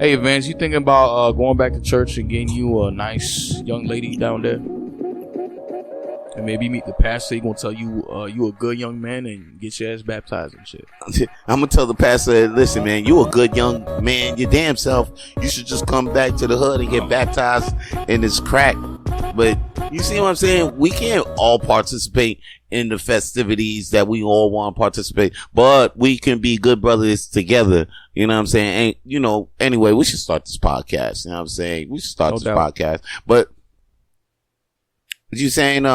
Hey, Vance, you thinking about going back to church and getting you a nice young lady down there? And maybe meet the pastor. He gonna tell you you a good young man and get your ass baptized and shit. I'm gonna tell the pastor, listen, man, you a good young man, your damn self. You should just come back to the hood and get baptized in this crack. But you see what I'm saying? We can't all participate in the festivities that we all want to participate, but we can be good brothers together. You know what I'm saying? And, anyway, we should start this podcast. You know what I'm saying? We should start this podcast. But what you saying,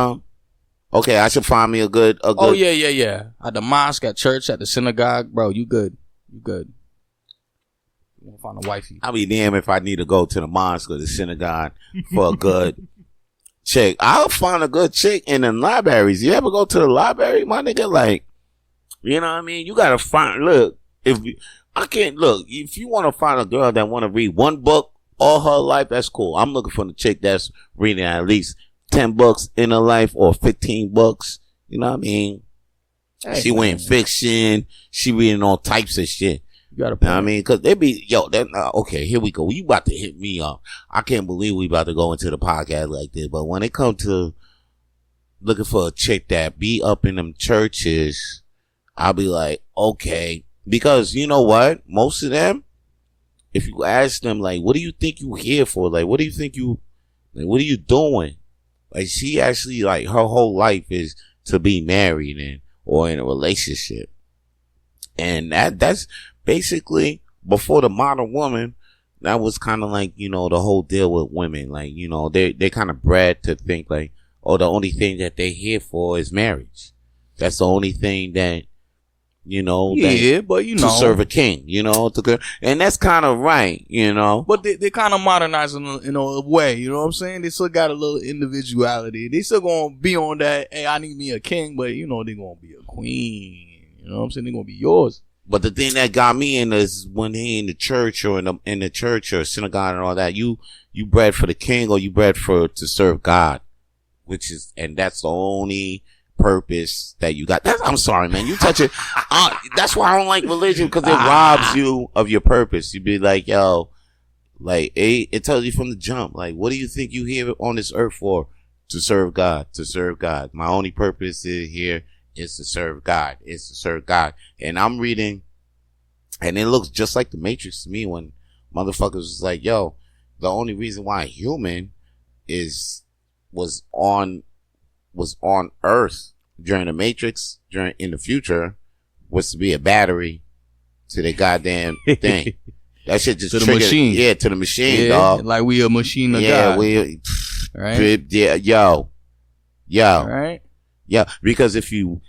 okay, I should find me a good. Oh, yeah. At the mosque, at church, at the synagogue, bro, you good. You good. You want to find a wifey. I'll be damned if I need to go to the mosque or the synagogue for a good chick. I'll find a good chick in the libraries. You ever go to the library, my nigga? Like, you know what I mean? You gotta find, if you want to find a girl that want to read one book all her life, that's cool. I'm looking for the chick that's reading at least 10 books in her life or 15 books. You know what I mean? Hey, she reading fiction. She reading all types of shit. You gotta know what I mean? Cause they be, okay, here we go. You about to hit me up. I can't believe we about to go into the podcast like this. But when it comes to looking for a chick that be up in them churches, I'll be like, okay. Because you know what? Most of them, if you ask them, like, what do you think you here for? Like, what are you doing? Like, she actually, like, her whole life is to be married or in a relationship. And that's basically, before the modern woman, that was kind of like, the whole deal with women. Like, they kind of bred to think like, oh, the only thing that they're here for is marriage. That's the only thing that, to serve a king, and that's kind of right, But they kind of modernizing in a way, you know what I'm saying? They still got a little individuality. They still gonna be on that, hey, I need me a king, but they gonna be a queen. You know what I'm saying? They gonna be yours. But the thing that got me in is when he in the church or in the church or synagogue and all that, you bred for the king or you bred to serve God, and that's the only purpose that you got. I'm sorry, man. You touch it. That's why I don't like religion, because it robs you of your purpose. You be like, yo, like it tells you from the jump, like, what do you think you here on this earth for? To serve God. To serve God. My only purpose here is to serve God. It's to serve God. And I'm reading, and it looks just like the Matrix to me when motherfuckers was like, yo, the only reason why a human was on Earth during the Matrix, in the future, was to be a battery to the goddamn thing. That shit just to the triggered, machine. Yeah, to the machine, dog. Like we a machine of God. Right? Yeah, yo. Right? Yeah, because if you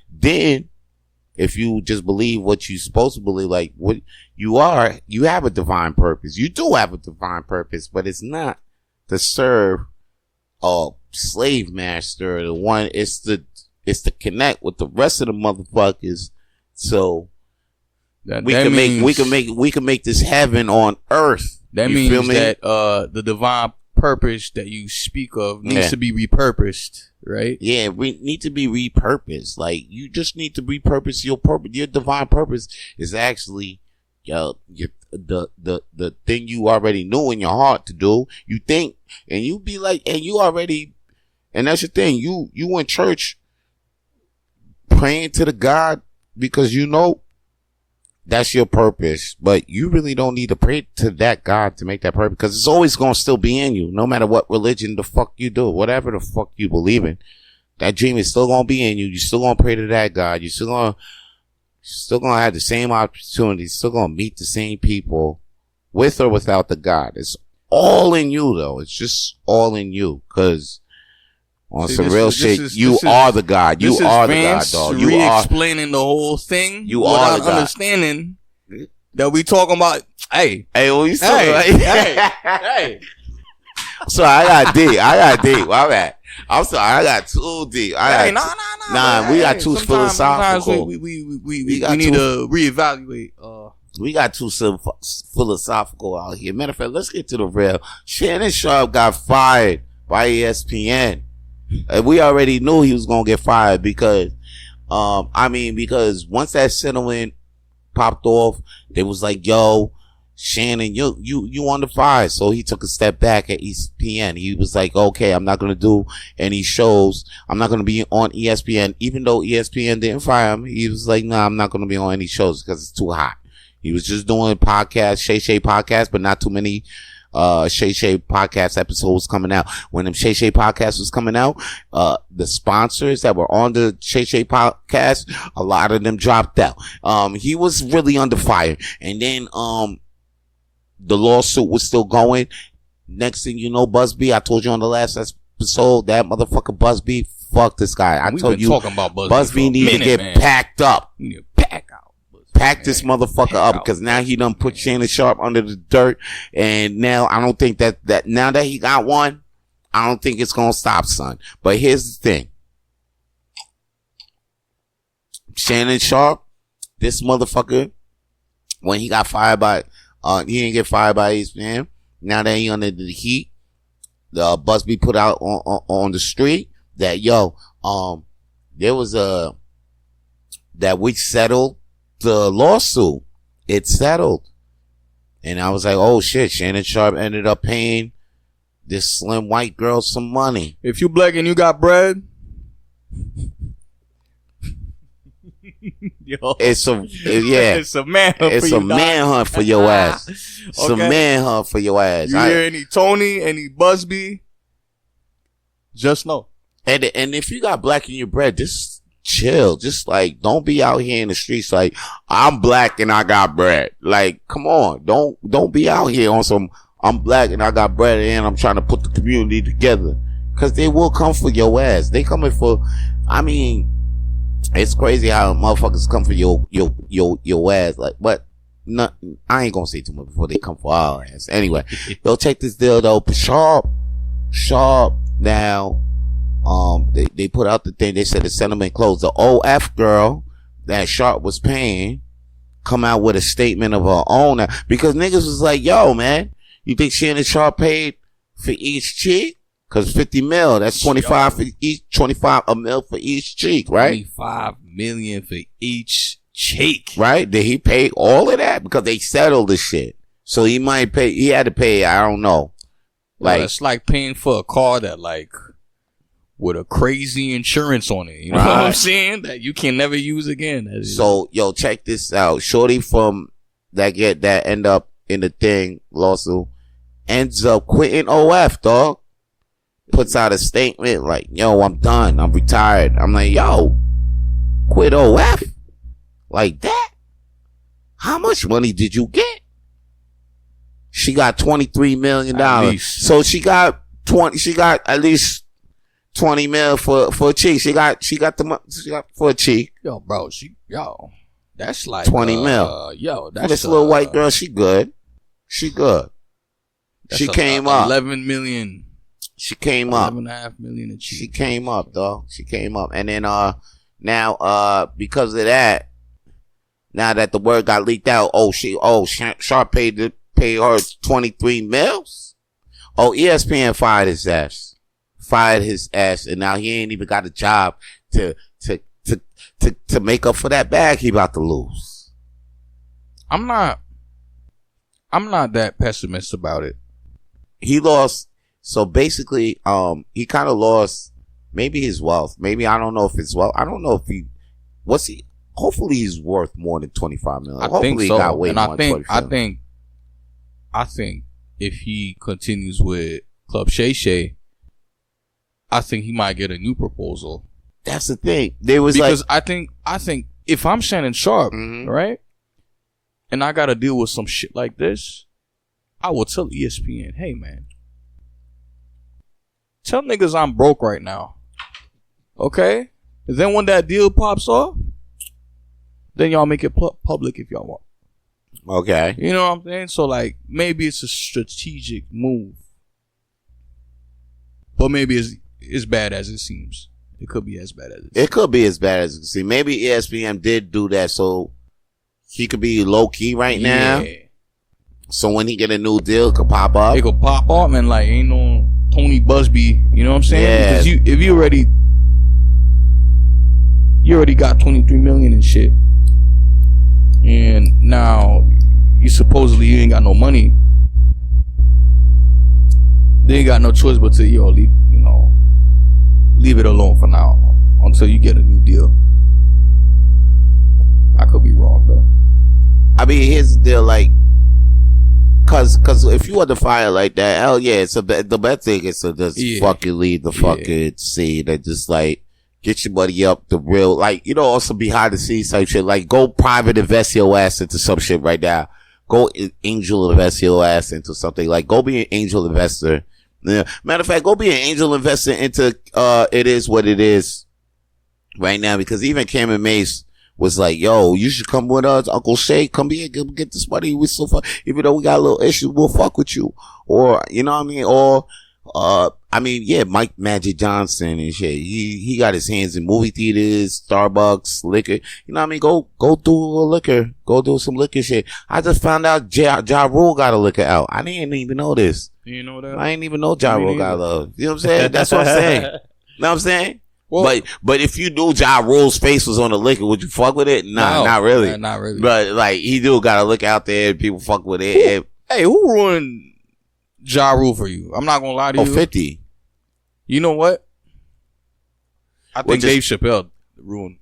just believe what you're supposed to believe, like what you have a divine purpose. You do have a divine purpose, but it's not to serve a slave master. The one, it's to connect with the rest of the motherfuckers. So we can make this heaven on earth. That means that the divine purpose that you speak of needs to be repurposed, right? Yeah, we need to be repurposed. Like, you just need to repurpose your purpose. Your divine purpose is actually the thing you already knew in your heart to do. You think, and you be like, and that's the thing. You in church praying to the God because that's your purpose, but you really don't need to pray to that God to make that purpose, because it's always going to still be in you, no matter what religion the fuck you do, whatever the fuck you believe in. That dream is still going to be in you. You still going to pray to that God. You still going to have the same opportunities, still going to meet the same people with or without the God. It's all in you, though. It's just all in you, because on some real shit, you are the God. You are the God, dog. You are explaining the whole thing. You are the God. Understanding that we talking about. Hey, what you saying? Hey. So I got D. My bad. I'm sorry. I got too deep. Nah. We got too philosophical. Sometimes we need to reevaluate. We got too philosophical out here. Matter of fact, let's get to the real. Shannon Sharpe got fired by ESPN. We already knew he was gonna get fired because once that settlement popped off, they was like, yo, Shannon, you under fire. So he took a step back at ESPN. He was like, okay, I'm not going to do any shows. I'm not going to be on ESPN. Even though ESPN didn't fire him, he was like, nah, I'm not going to be on any shows because it's too hot. He was just doing podcasts, Shay podcast, but not too many Shay podcast episodes coming out. When them Shay podcast was coming out, the sponsors that were on the Shay podcast, a lot of them dropped out. He was really under fire. And then the lawsuit was still going. Next thing you know, Busby, I told you on the last episode, that motherfucker Busby, fuck this guy. I told you, talking about Busby needs to get packed up. Pack this motherfucker up, because now he done put Shannon Sharpe under the dirt, and now I don't think that now that he got one, I don't think it's gonna stop, son. But here's the thing. Shannon Sharpe, this motherfucker, when he got fired by he didn't get fired by ESPN. Now that he under the heat, the Busby put out on the street that there was that we settled the lawsuit. It's settled. And I was like, oh shit, Shannon Sharpe ended up paying this slim white girl some money. If you black and you got bread, yo, it's a manhunt. It's a manhunt for your ass. It's a manhunt for your ass. You hear any Tony, any Busby? Just know. And if you got black in your bread, just chill. Just like, don't be out here in the streets like, I'm black and I got bread. Like, come on, don't be out here on some, I'm black and I got bread and I'm trying to put the community together. Cause they will come for your ass. They coming for, I mean, it's crazy how motherfuckers come for your ass. Like, but no, I ain't gonna say too much before they come for our ass. Anyway, yo, check this deal though. Sharpe now, they put out the thing. They said the settlement closed. The OF girl that Sharpe was paying come out with a statement of her own, because niggas was like, yo, man, you think Shannon Sharpe paid for each cheek? Cause 50 mil, that's 25 for each, 25 a mil for each cheek, right? 25 million for each cheek. Right? Did he pay all of that? Because they settled the shit. So he had to pay, I don't know. Like, it's like paying for a car that like, with a crazy insurance on it. You know what I'm saying? That you can never use again. So, yo, check this out. Shorty from that end up in the thing lawsuit ends up quitting OF, dog. Puts out a statement like, yo, I'm done. I'm retired. I'm like, yo, quit OF? Like that? How much money did you get? She got $23 million. So she got at least 20 mil for a cheek. She got for a cheek. Yo, bro, that's like 20 mil. Yo, that's this little white girl. She good. She came up 11 million. She came up 11.5 million a cheek. She came up, dog. She came up, and then now because of that, now that the word got leaked out, Sharpe paid her 23 mils. Oh, ESPN fired his ass, and now he ain't even got a job to make up for that bag he about to lose. I'm not that pessimist about it. He lost. So basically, he kind of lost maybe his wealth. Maybe, I don't know if it's wealth. I don't know if hopefully he's worth more than 25 million. Hopefully think so. He got way more than 25 million. I think if he continues with Club Shay, I think he might get a new proposal. That's the thing. Because I think if I'm Shannon Sharpe, right, and I got to deal with some shit like this, I will tell ESPN, hey man, tell niggas I'm broke right now. Okay? And then when that deal pops off, then y'all make it public if y'all want. Okay. You know what I'm saying? So like, maybe it's a strategic move. But maybe it's as bad as it seems. It could be as bad as it seems. It could be as bad as it seems. Maybe ESPN did do that so he could be low key right now. So when he get a new deal, it could pop up. It could pop up, man. Like, ain't no Tony Busby. You know what I'm saying? Yeah. Because if you already got 23 million and shit, and now you supposedly you ain't got no money, they ain't got no choice but to leave it alone for now until you get a new deal. I could be wrong though. I mean, here's the deal, like, cause if you want to fire like that, hell yeah, the best thing is to just fucking leave the fucking scene and just like get your money up the real, like, also behind the scenes type shit. Like, go private invest your ass into some shit right now. Go angel invest your ass into something. Like, go be an angel investor. Yeah. Matter of fact, go be an angel investor into It Is What It Is right now, because even Cameron Mace was like, yo, you should come with us, Uncle Shay, come here, get this money. We so fun. Even though we got a little issue, we'll fuck with you. Or, you know what I mean? Or, Mike Magic Johnson and shit. He got his hands in movie theaters, Starbucks, liquor. You know what I mean? Go do a liquor. Go do some liquor shit. I just found out Ja Rule got a liquor out. I didn't even know this. You know that? I didn't even know Ja Rule got love. You know what I'm saying? That's what I'm saying. You know what I'm saying? Well, but if you knew Ja Rule's face was on the liquor, would you fuck with it? Nah, not really. Not really. But like, he do got a liquor out there, and people fuck with it. Hey, who ruined Ja Rule for you? I'm not gonna lie to you. 50. You know what? I think Dave Chappelle ruined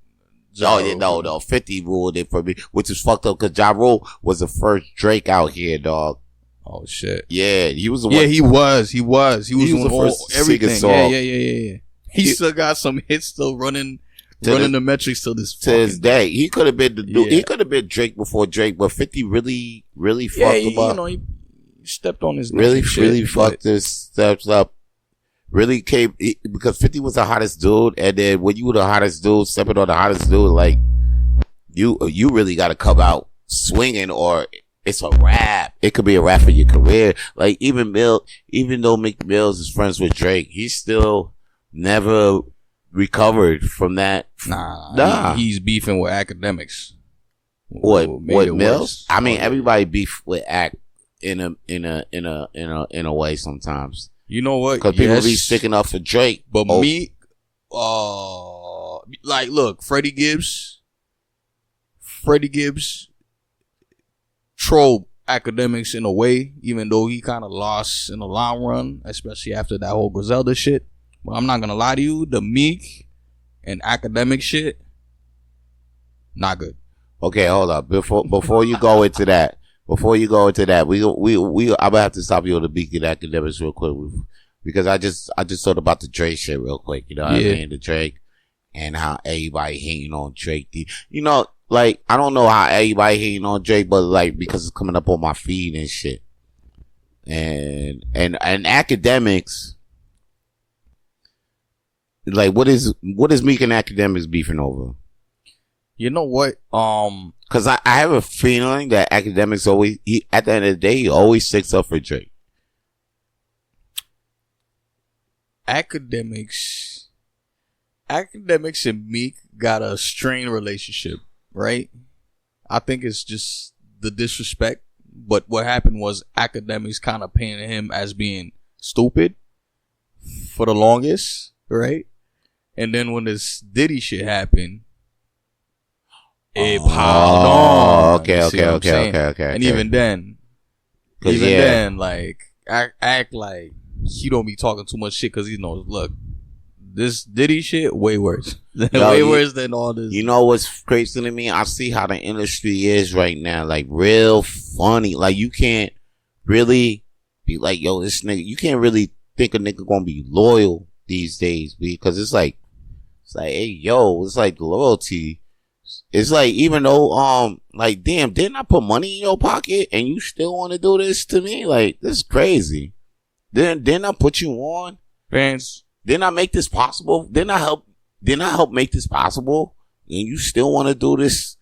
Ja Rule. No, 50 ruined it for me, which is fucked up because Ja Rule was the first Drake out here, dog. Oh shit. Yeah, he was the one. Yeah, he was. He was the first everything. Yeah. He still got some hits still running the metrics till this day. He could have been the dude. He could have been Drake before Drake, but 50 really fucked him up. He stepped on his really fucked his steps up. Really came because 50 was the hottest dude, and then when you were the hottest dude, stepping on the hottest dude, like you really got to come out swinging, or it's a rap. It could be a rap for your career. Like even though Meek Mills is friends with Drake, he still never recovered from that. Nah. He's beefing with academics. What Mills? I mean, everybody beef with act in a way sometimes. You know what? Because people be sticking up for Drake. But me, like, look, Freddie Gibbs trolled academics in a way, even though he kind of lost in the long run, especially after that whole Griselda shit. But I'm not gonna lie to you, the Meek and academic shit, not good. Okay, hold up. Before you go into that. I'm gonna have to stop you on the Meek and academics real quick, because I just thought about the Drake shit real quick. You know what I mean? The Drake and how everybody hating on Drake. Like, I don't know how everybody hating on Drake, but like, because it's coming up on my feed and shit. And academics, like, what is Meek and academics beefing over? You know what? Cause I have a feeling that academics always, at the end of the day, he always sticks up for Drake. Academics and Meek got a strained relationship, right? I think it's just the disrespect. But what happened was academics kind of painted him as being stupid for the longest, right? And then when this Diddy shit happened, it piled on. Okay. And even then, like, act like he don't be talking too much shit, because he knows, look, this Diddy shit way worse. Worse than all this. You know what's crazy to me? I see how the industry is right now. Like, real funny. Like, you can't really be like, yo, this nigga. You can't really think a nigga gonna be loyal these days, because it's like, hey, yo, it's like loyalty. It's like, even though, like, damn, didn't I put money in your pocket and you still want to do this to me? Like, this is crazy. Didn't I put you on? Fans. Didn't I make this possible? Didn't I help make this possible? And you still want to do this?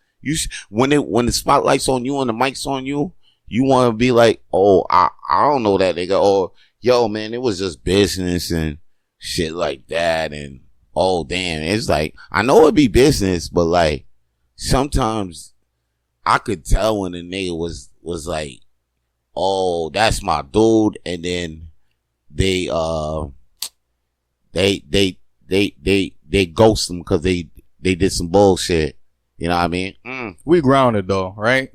When the spotlight's on you and the mic's on you, you want to be like, oh, I don't know that nigga. Or, yo, man, it was just business and shit like that. And, oh, damn. It's like, I know it'd be business, but like, sometimes I could tell when a nigga was like, oh, that's my dude. And then they ghost him because they did some bullshit. You know what I mean? We grounded though, right?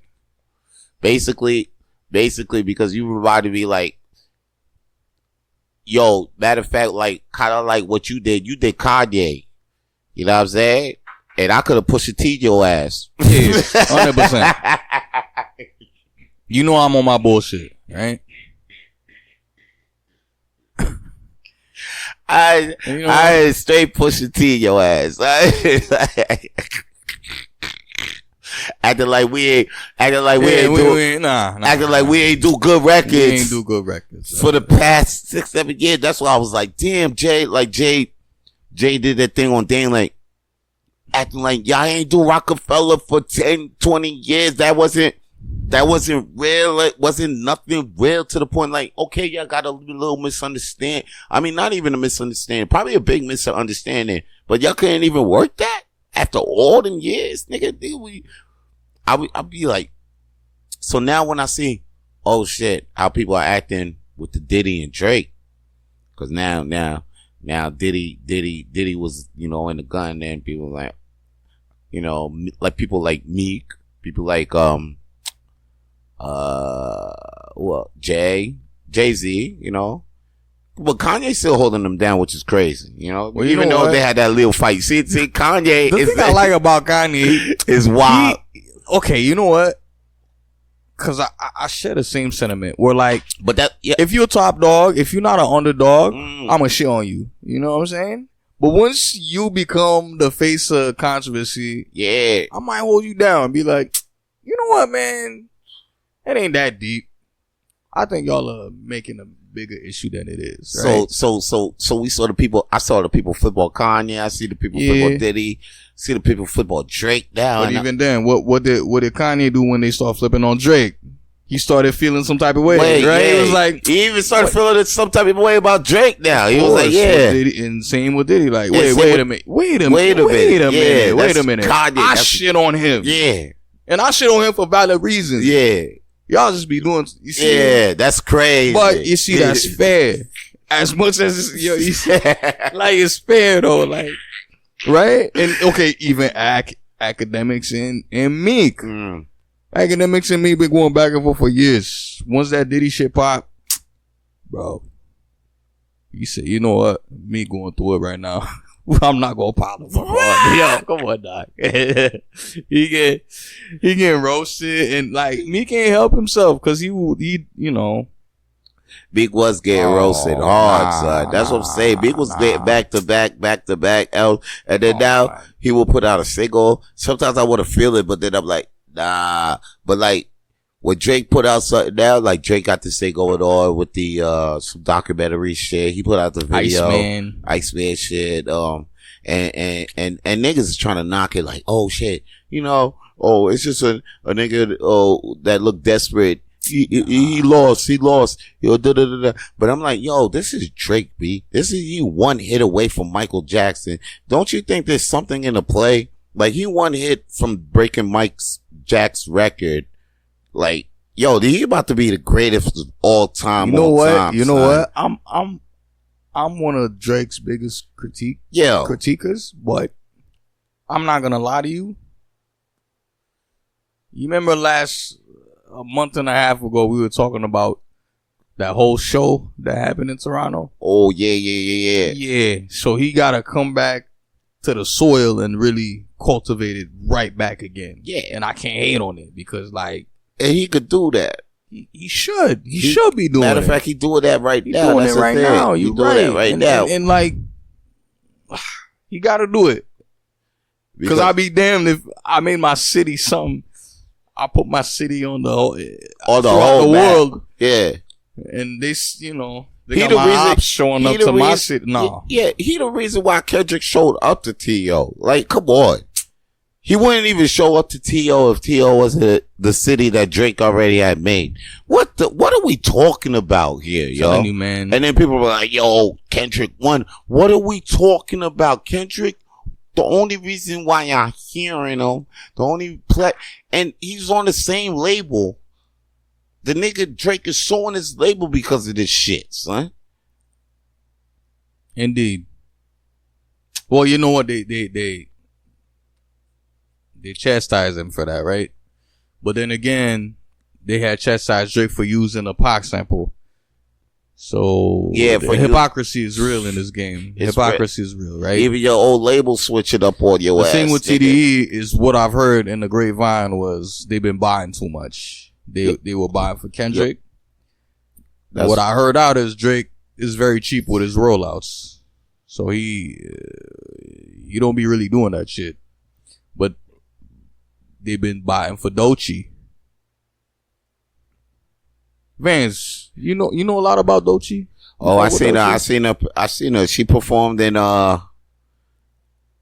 Basically, because you reminded me like, yo, matter of fact, like, kind of like what you did. You did Kanye. You know what I'm saying? And I could have pushed a T your ass. Yeah, 100%. You know I'm on my bullshit, right? I straight push a T your ass. Acting like we ain't do good records. We ain't do good records for the past 6-7 years. That's why I was like, damn, Jay did that thing on Dane, like acting like y'all ain't do Rockefeller for 10, 20 years. That wasn't real. It wasn't nothing real to the point. Like, okay, y'all got a little misunderstanding. I mean, not even a misunderstanding, probably a big misunderstanding, but y'all couldn't even work that after all them years, nigga. I'll be like, so now when I see, oh shit, how people are acting with the Diddy and Drake, cause now Diddy was, you know, in the gun, and people like, you know, like people like Meek, people like, Jay-Z, you know, but Kanye's still holding them down, which is crazy, you know, well, even though they had that little fight. See, Kanye, the thing I like about Kanye is wild. Okay, you know what? Cause I share the same sentiment. Where like, but that, yeah. If you're a top dog, if you're not an underdog, I'ma shit on you. You know what I'm saying? But once you become the face of controversy, yeah, I might hold you down and be like, you know what, man? It ain't that deep. I think y'all are making a bigger issue than it is. Right? So we saw the people. I saw the people football Kanye. I see the people football Diddy. See the people football Drake now. But even then, what did Kanye do when they start flipping on Drake? He started feeling some type of way, right? Yeah. It was like he even started feeling some type of way about Drake now. He was like, yeah. And same with Diddy. Like, wait a minute. I shit on him. Yeah. And I shit on him for valid reasons. Yeah. Y'all just be doing, you see? Yeah, that's crazy. But you see, that's fair. As much as you see, like it's fair though, like, right? And okay, even academics and Meek. Academics and Meek been going back and forth for years. Once that Diddy shit pop, bro, you say, you know what? Meek going through it right now. I'm not gonna pile him up. Yo, come on, dog. he getting roasted, and like Meek can't help himself because he you know. Meek was getting roasted hard, son. That's what I'm saying. Meek was getting back to back out, and then now he will put out a single. Sometimes I want to feel it, but then I'm like, nah. But like when Drake put out something now, like Drake got this thing going on with the some documentary shit. He put out the video, Iceman shit. And niggas is trying to knock it like, oh shit, you know, oh it's just a nigga that looked desperate. He lost. Yo, But I'm like, yo, this is Drake, B. This is you one hit away from Michael Jackson. Don't you think there's something in the play? Like he one hit from breaking Jack's record. Like, yo, he about to be the greatest of all time. You know what? What? I'm one of Drake's biggest critiquers, but I'm not gonna lie to you. You remember a month and a half ago, we were talking about that whole show that happened in Toronto. Oh, yeah. Yeah. So he gotta come back to the soil and really cultivate it right back again. Yeah. And I can't hate on it because like, and he could do that. He should. He should be doing it. Matter of fact, he doing that right now. Doing it right now. You doing that right now. And like, he got to do it. Because I'll be damned if I made my city something. I put my city on the whole world. Yeah. And this, you know, they got my ops showing up to my city. No. Yeah, he the reason why Kendrick showed up to T.O. Like, come on. He wouldn't even show up to T.O. if T.O. was the city that Drake already had made. What are we talking about here, yo? Telling you, man. And then people were like, yo, Kendrick won. What are we talking about? Kendrick, the only reason why I'm hearing him, and he's on the same label. The nigga Drake is showing his label because of this shit, son. Indeed. Well, you know what? They chastise him for that, right? But then again, they had chastised Drake for using a Pac sample. So yeah, hypocrisy is real in this game. Hypocrisy is real, right? Even your old label switch it up on your ass. The thing with TDE is what I've heard in the grapevine was they've been buying too much. They were buying for Kendrick. What I heard out is Drake is very cheap with his rollouts. So he don't be really doing that shit. But they've been buying for Doechii. Vance, you know a lot about Doechii? Oh, I seen her. She performed in I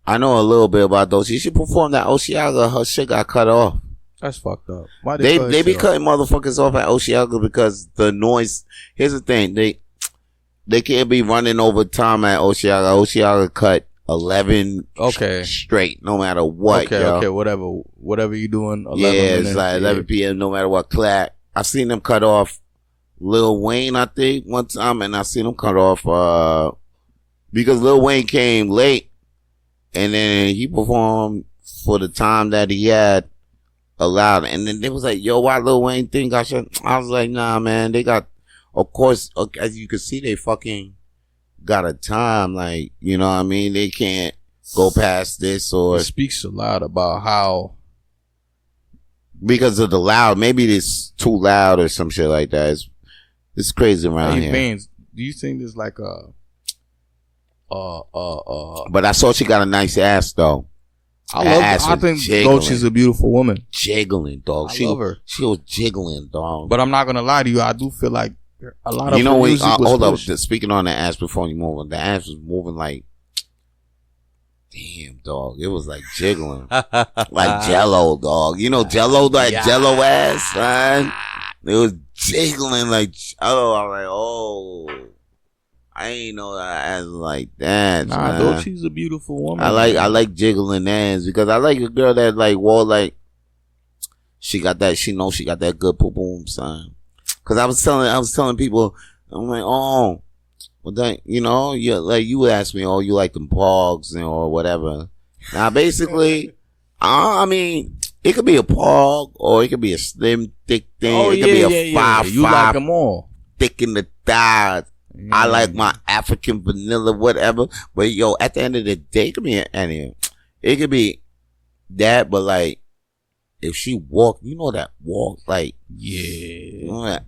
know a little bit about Doechii. She performed at Oceaga. Her shit got cut off. That's fucked up. Why they be cutting motherfuckers off at Oceaga because the noise. Here's the thing. They can't be running over time at Oceaga. Oceaga cut 11 straight, no matter what. Okay, whatever you doing. 11 it's like 11 p.m. no matter what. Clack. I seen them cut off Lil Wayne, I think, one time, and I seen them cut off because Lil Wayne came late, and then he performed for the time that he had allowed, and then they was like, "Yo, why Lil Wayne thing got shut?" I was like, "Nah, man, they got." Of course, as you can see, they fucking got a time, like, you know what I mean? They can't go past this or... It speaks a lot about how... Because of the loud, maybe it's too loud or some shit like that. It's crazy around here. Vance, do you think there's like But I saw she got a nice ass, though. I think Doechii's a beautiful woman. Jiggling, dog. I love her. She was jiggling, dog. But I'm not going to lie to you. I do feel like a lot of music was hold pushed. up. Speaking on the ass before you move on, the ass was moving like, damn, dog. It was like jiggling. Like Jello, dog. You know Jello, that Jello ass, son? It was jiggling like, oh, I'm like, oh. I ain't know that ass like that. Nah, Doechii's a beautiful woman. I like jiggling ass because I like a girl that like wore like, she got that, she knows she got that good poo boom, son. Cause I was telling people, I'm like, oh, well, that, you know, you asked me, oh, you like them pogs or whatever. Now, basically, I mean, it could be a pog or it could be a slim, thick thing. Oh, it could be a 5'5", you like them all. thick in the thighs. I like my African vanilla, whatever. But yo, at the end of the day, it could be any. It could be that, but like, if she walk, you know that walk, like, you know that,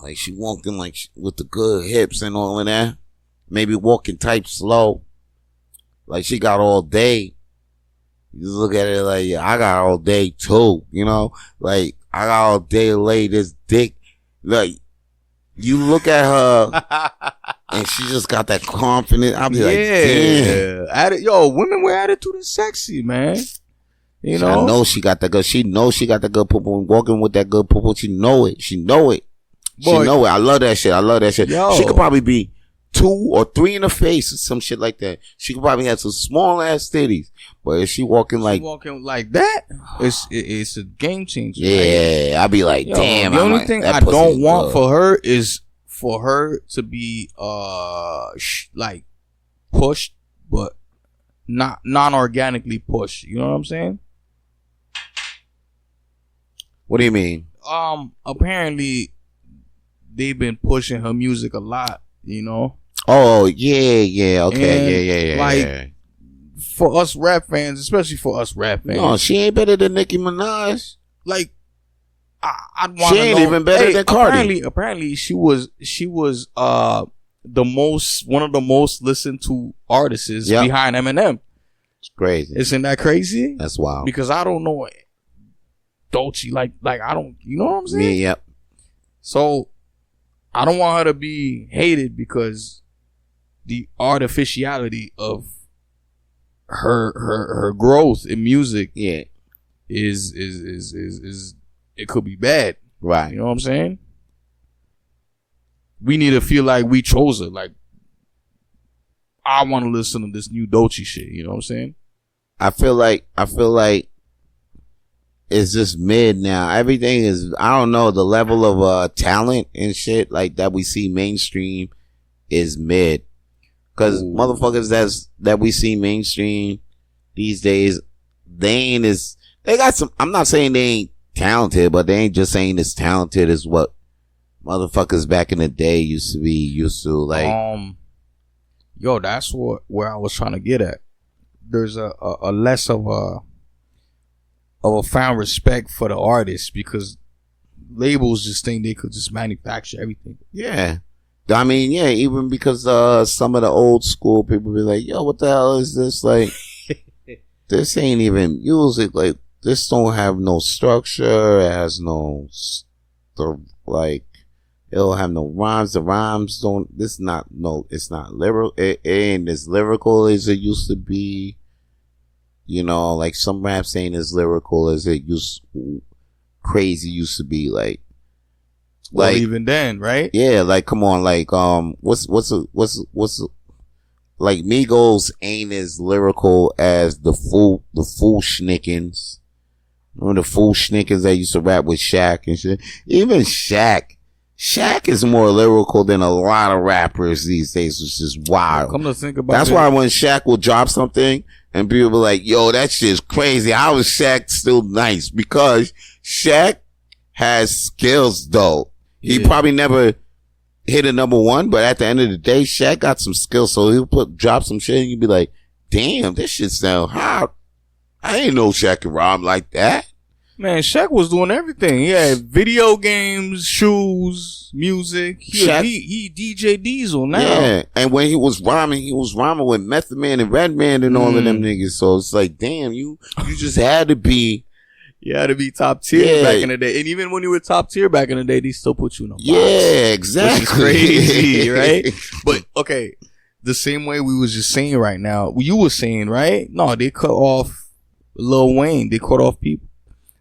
like she walking like with the good hips and all of that. Maybe walking type slow, like she got all day. You just look at it like, yeah, I got all day too, you know, like I got all day to lay this dick. Like you look at her and she just got that confidence. I'll be like, damn. Yo, women with attitude is sexy, man. You know, I know she got that good. She knows she got that good poo-poo. Walking with that good poo-poo. She know it. She know it. Boy, she know it. I love that shit. Yo. She could probably be 2 or 3 in the face or some shit like that. She could probably have some small ass titties. But if she walking like that, it's a game changer. Yeah, I'd be like, damn. The only thing I don't want for her is for her to be like pushed, but not non-organically pushed. You know what I'm saying? What do you mean? Apparently they've been pushing her music a lot, you know? Oh, yeah, okay, and like, for us rap fans, especially for us rap fans. No, she ain't better than Nicki Minaj. Like, I'd want to know. She ain't even better than Cardi. Apparently she was one of the most listened to artists behind Eminem. It's crazy. Isn't that crazy? That's wild. Because I don't know Doechii like I don't, you know what I'm saying? Yeah, yep. So I don't want her to be hated because the artificiality of her growth in music is it could be bad. Right. You know what I'm saying? We need to feel like we chose her. Like, I want to listen to this new Doechii shit. You know what I'm saying? I feel like it's just mid now. Everything is, I don't know, the level of talent and shit like that we see mainstream is mid. Cause motherfuckers that we see mainstream these days, they got some, I'm not saying they ain't talented, but they ain't as talented as what motherfuckers back in the day used to like. Yo, that's where I was trying to get at. There's a less of a found respect for the artists because labels just think they could just manufacture everything. Yeah. I mean, yeah, even because some of the old school people be like, yo, what the hell is this? Like, this ain't even music. Like, this don't have no structure. It has no, like, it don't have no rhymes. The rhymes don't, it's not lyrical. It ain't as lyrical as it used to be. You know, like some raps ain't as lyrical as it used to be. Like even then, right? Yeah, like come on, like what's like Migos ain't as lyrical as the Fool Schnickens. Remember the Fool Schnickens that used to rap with Shaq and shit? Even Shaq is more lyrical than a lot of rappers these days, which is wild. Come to think about that's why when Shaq will drop something and people be like, yo, that shit's crazy. How is Shaq still nice? Because Shaq has skills though. He probably never hit a number one, but at the end of the day, Shaq got some skills. So he'll drop some shit and you'll be like, damn, this shit sound hot. I ain't know Shaq could rhyme like that. Man, Shaq was doing everything. He had video games, shoes, music. He DJ Diesel now. Yeah, and when he was rhyming with Method Man and Redman and all of them niggas. So it's like, damn, you just had to be. You had to be top tier back in the day. And even when you were top tier back in the day, they still put you in a box. Yeah, exactly. Which is crazy, right? But, okay, the same way we was just saying right now, you were saying, right? No, they cut off Lil Wayne. They cut off people.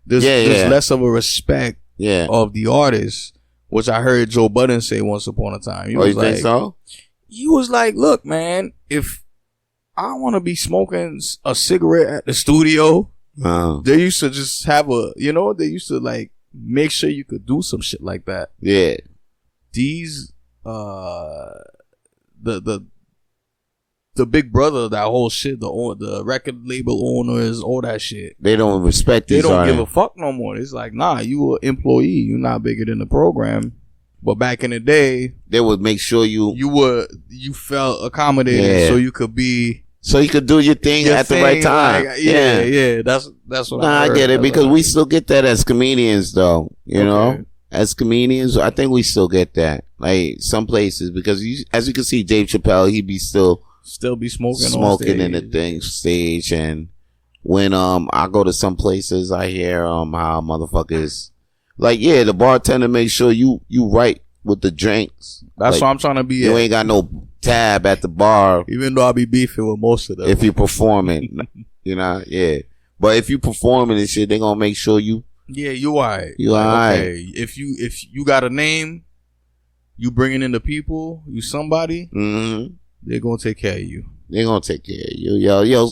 There's less of a respect of the artist, which I heard Joe Budden say once upon a time. He was think so? He was like, look, man, if I want to be smoking a cigarette at the studio, they used to just have they used to like make sure you could do some shit like that. Yeah. These, the big brother, that whole shit, the record label owners, all that shit. They don't respect these. They don't give a fuck no more. It's like, nah, you an employee. You're not bigger than the program. But back in the day, they would make sure you felt accommodated so you could do your thing at the right time. Like, yeah. That's what I get it because we still get that as comedians though. You know? As comedians, I think we still get that. Like some places because as you can see Dave Chappelle, he be still be smoking in the stage. And when I go to some places, I hear how motherfuckers like the bartender makes sure you right with the drinks. That's like, what I'm trying to be. You ain't got no tab at the bar, even though I be beefing with most of them. If you performing, but if you performing and shit, they gonna make sure you. Yeah, you alright. You alright. Okay. If you got a name, you bringing in the people, you somebody. Mm-hmm. They're gonna take care of you. Yo.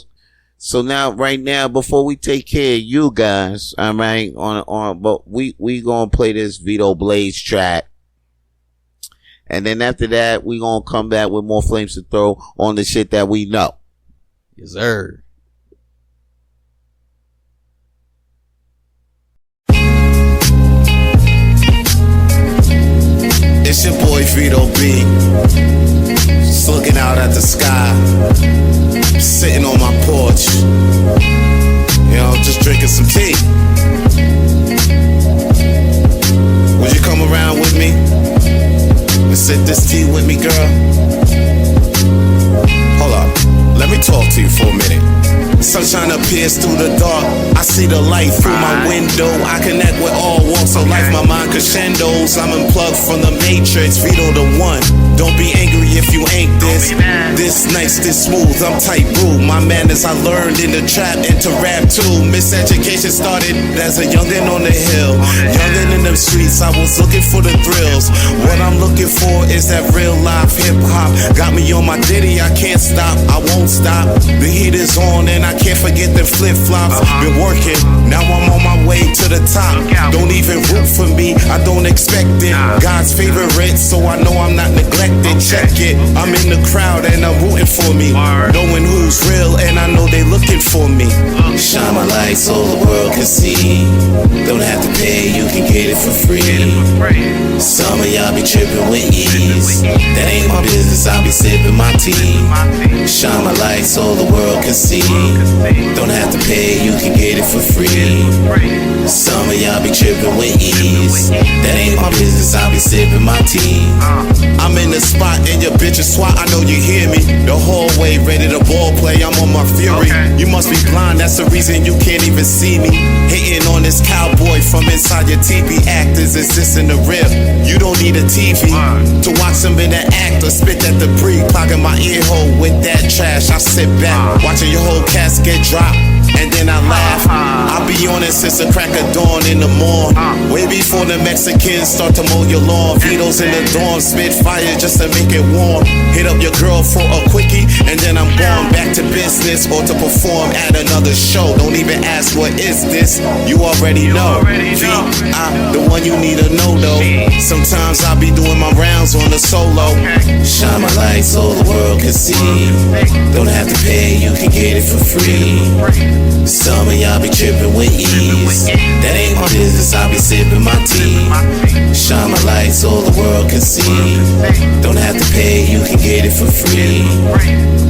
So right now, before we take care of you guys, all right, but we gonna play this Vito Blaze track, and then after that, we gonna come back with more flames to throw on the shit that we know. Yes, sir. It's your boy Vito B. Just looking out at the sky, sitting on my porch, just drinking some tea. Would you come around with me and sip this tea with me, girl? Hold up, let me talk to you for a minute. Sunshine appears through the dark. I see the light through my window. I connect with all walks of life. My mind crescendos. I'm unplugged from the matrix. Vito the one. Don't be angry if you ain't this. This nice, this smooth. I'm tight brew. My manners I learned in the trap and to rap too. Miseducation started as a youngin' on the hill. Youngin' in them streets. I was looking for the thrills. What I'm looking for is that real life hip hop. Got me on my ditty. I can't stop. I won't stop. The heat is on and I can't forget the flip-flops. Been working, now I'm on my way to the top. Don't even root for me, I don't expect it. God's favorite, so I know I'm not neglected. Check it, I'm in the crowd and I'm rooting for me. Knowing who's real and I know they looking for me. Shine my light so the world can see. Don't have to pay, you can get it for free. Some of y'all be tripping with ease. That ain't my business, I'll be sipping my tea. Shine my light so the world can see. Don't have to pay, you can get it for free. Some of y'all be tripping with ease. That ain't my business, I'll be sipping my tea. I'm in the spot and your bitch is swat, I know you hear me. The hallway ready to ball play, I'm on my fury. You must be blind, that's the reason you can't even see me. Hating on this cowboy from inside your TV. Actors is this in the rip. You don't need a TV to watch some in the act or spit that debris. Clogging my ear hole with that trash. I sit back, watching your whole casket drop, and then I laugh. I'll be on it since the crack of dawn in the morn. Way before the Mexicans start to mow your lawn. Vito's in the dorm, spit fire just to make it warm. Hit up your girl for a quickie, and then I'm gone back to business or to perform at another show. Don't even ask what is this, you already know. V.I., the one you need to know though. Sometimes I'll be doing my rounds on the solo. Shine my light so the world can see. Don't have to pay, you can get it for free. Some of y'all be tripping with ease. That ain't my business, I'll be sipping my tea. Shine my light so the world can see. Don't have to pay, you can get it for free.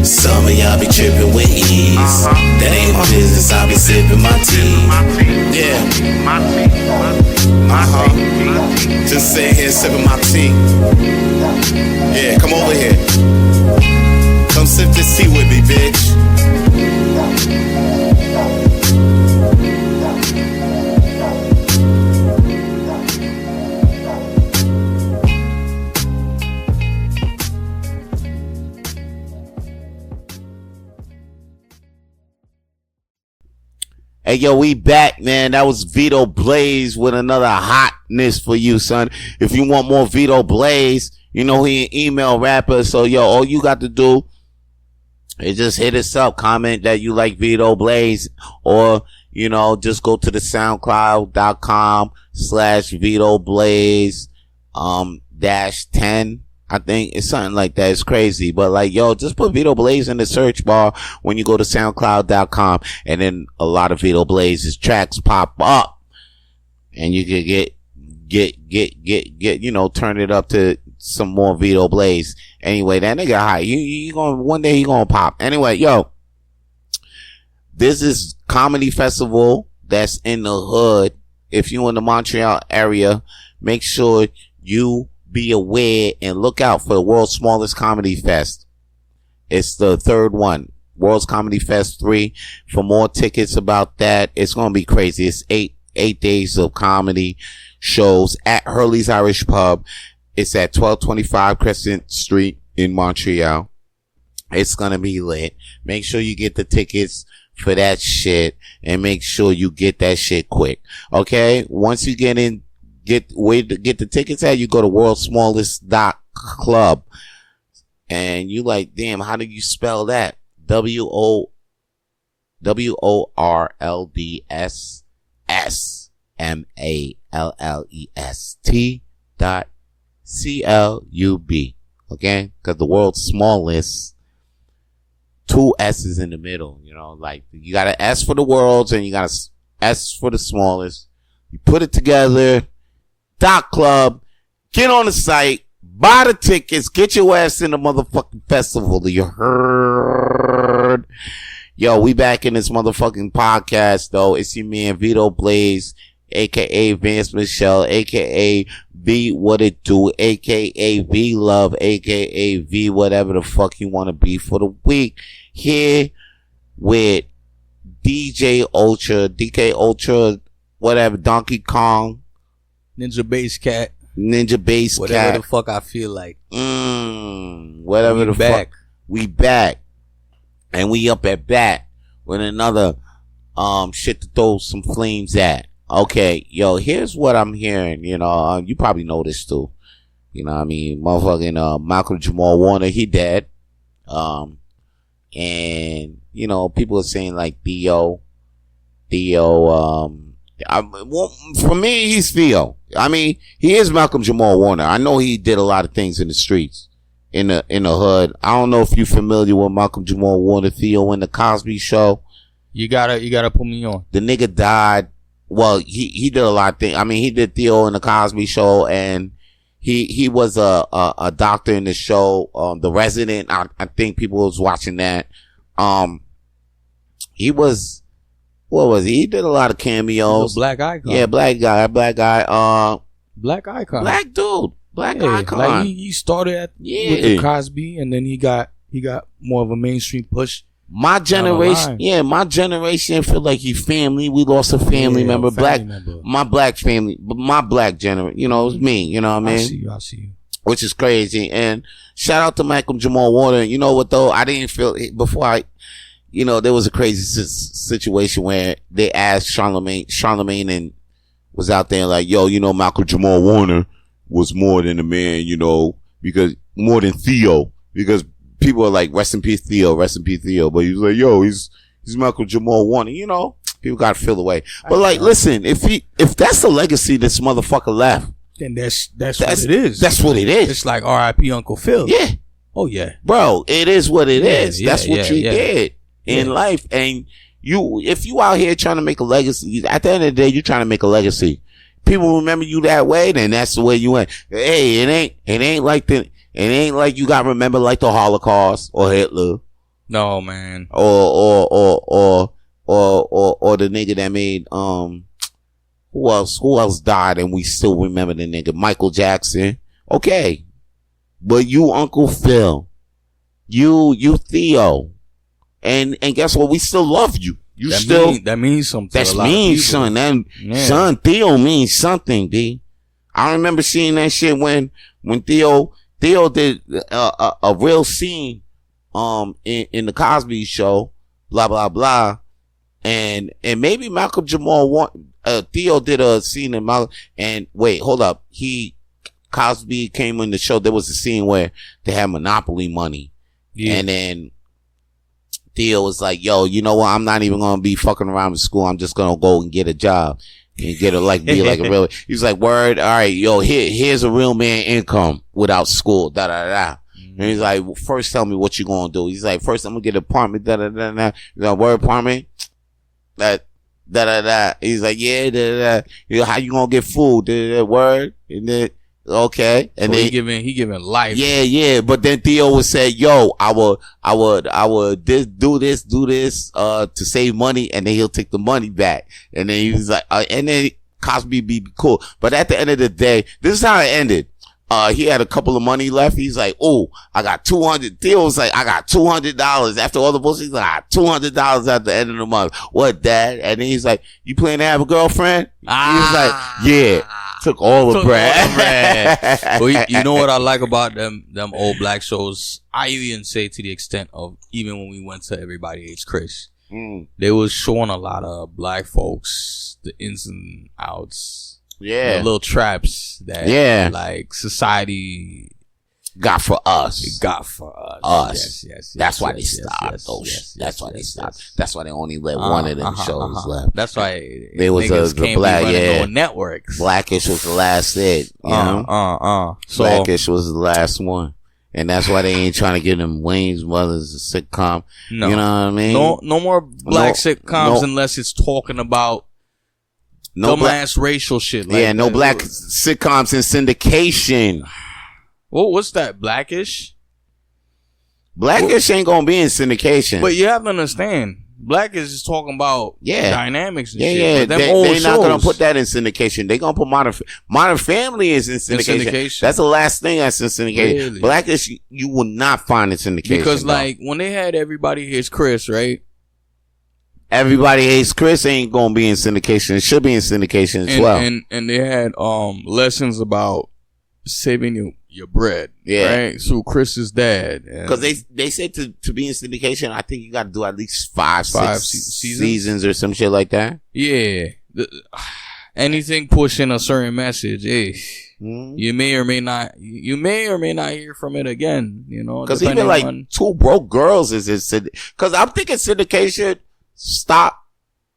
Some of y'all be tripping with ease. That ain't my business, I'll be sipping my tea. Yeah. Just sitting here sipping my tea. Yeah, come over here. Come sip this tea with me, bitch. Hey, yo, we back, man. That was Vito Blaze with another hotness for you, son. If you want more Vito Blaze, you know he an email rapper. So, yo, all you got to do is just hit us up. Comment that you like Vito Blaze. Or, you know, just go to the SoundCloud.com/Vito Blaze -10. I think it's something like that. It's crazy. But like, yo, just put Vito Blaze in the search bar when you go to SoundCloud.com, and then a lot of Vito Blaze's tracks pop up, and you can get, you know, turn it up to some more Vito Blaze. Anyway, that nigga high. You gonna, one day he gonna pop. Anyway, yo, this is comedy festival that's in the hood. If you in the Montreal area, make sure you be aware and look out for the world's smallest comedy fest. It's the third one, World's Comedy Fest 3. For more tickets about that, it's gonna be crazy. It's eight days of comedy shows at Hurley's Irish Pub. It's at 1225 Crescent Street in Montreal. It's gonna be lit. Make sure you get the tickets for that shit, and make sure you get that shit quick. Okay? Once you get in, where to get the tickets at, you go to worldsmallest.club, and you like, damn, how do you spell that? WORLDSMALLEST.CLUB. Okay? Because the world's smallest, 2 S's in the middle, you know, like you got an S for the world's and you got a S for the smallest. You put it together. .club, get on the site, buy the tickets, get your ass in the motherfucking festival. You heard? Yo, we back in this motherfucking podcast though. It's your man Vito Blaze, aka Vance Michelle, aka V What It Do, aka V Love, aka V whatever the fuck you want to be for the week. Here with DJ Ultra, DK Ultra, whatever, Donkey Kong, Ninja Bass Cat. Whatever the fuck I feel like. Whatever the back. fuck. We back. And we up at bat with another shit to throw some flames at. Okay, yo, here's what I'm hearing. You know, you probably know this too. You know what I mean? Motherfucking Malcolm Jamal Warner, he dead. And, you know, people are saying like Theo, well, for me, he's Theo. I mean, he is Malcolm Jamal Warner. I know he did a lot of things in the streets, in the hood. I don't know if you're familiar with Malcolm Jamal Warner, Theo in the Cosby Show. You gotta put me on. The nigga died. Well, he did a lot of things. I mean, he did Theo in the Cosby Show, and he was a doctor in the show, The Resident. I think people was watching that. He was, what was he? He did a lot of cameos. Black icon. Yeah, black guy. Black icon. Black dude. Black icon. Like he started with the Cosby, and then he got more of a mainstream push. My generation feel like he family. We lost a family member. My black family, but my black generation, you know, it's me. You know what I mean? I see you. Which is crazy. And shout out to Malcolm Jamal Warner. You know what though? I didn't feel before you know, there was a crazy situation where they asked Charlemagne and was out there like, yo, you know, Malcolm Jamal Warner was more than a man, you know, because more than Theo, because people are like, rest in peace Theo. But he was like, yo, he's Malcolm Jamal Warner, you know, people got to feel the way. But like, listen, if that's the legacy this motherfucker left, then that's what it is. That's what it is. It's like R.I.P. Uncle Phil. Yeah. Oh yeah. Bro, it is what it is. That's what you did in life. And if you out here trying to make a legacy, at the end of the day, you're trying to make a legacy. People remember you that way, then that's the way you went. Hey, it ain't like you got remembered like the Holocaust or Hitler. No, man. Or the nigga that made, who else died and we still remember the nigga? Michael Jackson. Okay. But you Uncle Phil. You Theo. And guess what? We still love you. That means something. That means something. Son, Theo means something, D. I remember seeing that shit when Theo did a real scene in the Cosby Show, blah blah blah, and maybe Malcolm Jamal Theo did a scene in Malcolm. And wait, hold up, Cosby came in the show. There was a scene where they had Monopoly money, and then Theo was like, yo, you know what? I'm not even going to be fucking around with school. I'm just going to go and get a job and be like a real, he's like, word. All right, yo, here's a real man income without school. Da, da, da. And he's like, well, first tell me what you going to do. He's like, first I'm going to get an apartment. Da, da, da, da. He's like, word apartment. That, da, da, da. He's like, yeah, da, da, da. How you going to get food? Da, da, da. Word. And then, okay. And so then he giving life. Yeah. But then Theo would say, yo, I would do this, to save money. And then he'll take the money back. And then he was like, and then Cosby be cool. But at the end of the day, this is how it ended. He had a couple of money left. He's like, oh, I got $200. Theo was like, I got $200. After all the bullshit, he's like, I got $200 at the end of the month. What, Dad? And then he's like, you planning to have a girlfriend? He was like, yeah. Took all the bread. Well, you know what I like about them old black shows? I even say to the extent of even when we went to Everybody Hates Chris, they was showing a lot of black folks, the ins and outs, the little traps that like society got for us. Yes. That's why they stopped those. That's why they stopped. That's why they only let one of them shows left. That's why there was the black networks. Blackish was the last hit. You know? So Blackish was the last one. And that's why they ain't trying to give them Wayne's Brothers a sitcom. No. You know what I mean? No more black sitcoms unless it's talking about dumbass racial shit. Like no black sitcoms in syndication. What's that? Blackish? Blackish ain't gonna be in syndication. But you have to understand, Blackish is talking about dynamics and shit. Yeah, they're not gonna put that in syndication. They gonna put Modern Family is in syndication. That's the last thing that's in syndication. Really? Blackish, you will not find in syndication. Because like when they had Everybody Hates Chris, right? Everybody Hates Chris ain't gonna be in syndication. It should be in syndication as well. And they had lessons about saving your bread, right? So Chris's dad, because they said to be in syndication, I think you got to do at least five seasons or some shit like that. Yeah, anything pushing a certain message, You may or may not hear from it again, you know. Because even like Two Broke Girls is because I'm thinking syndication stop,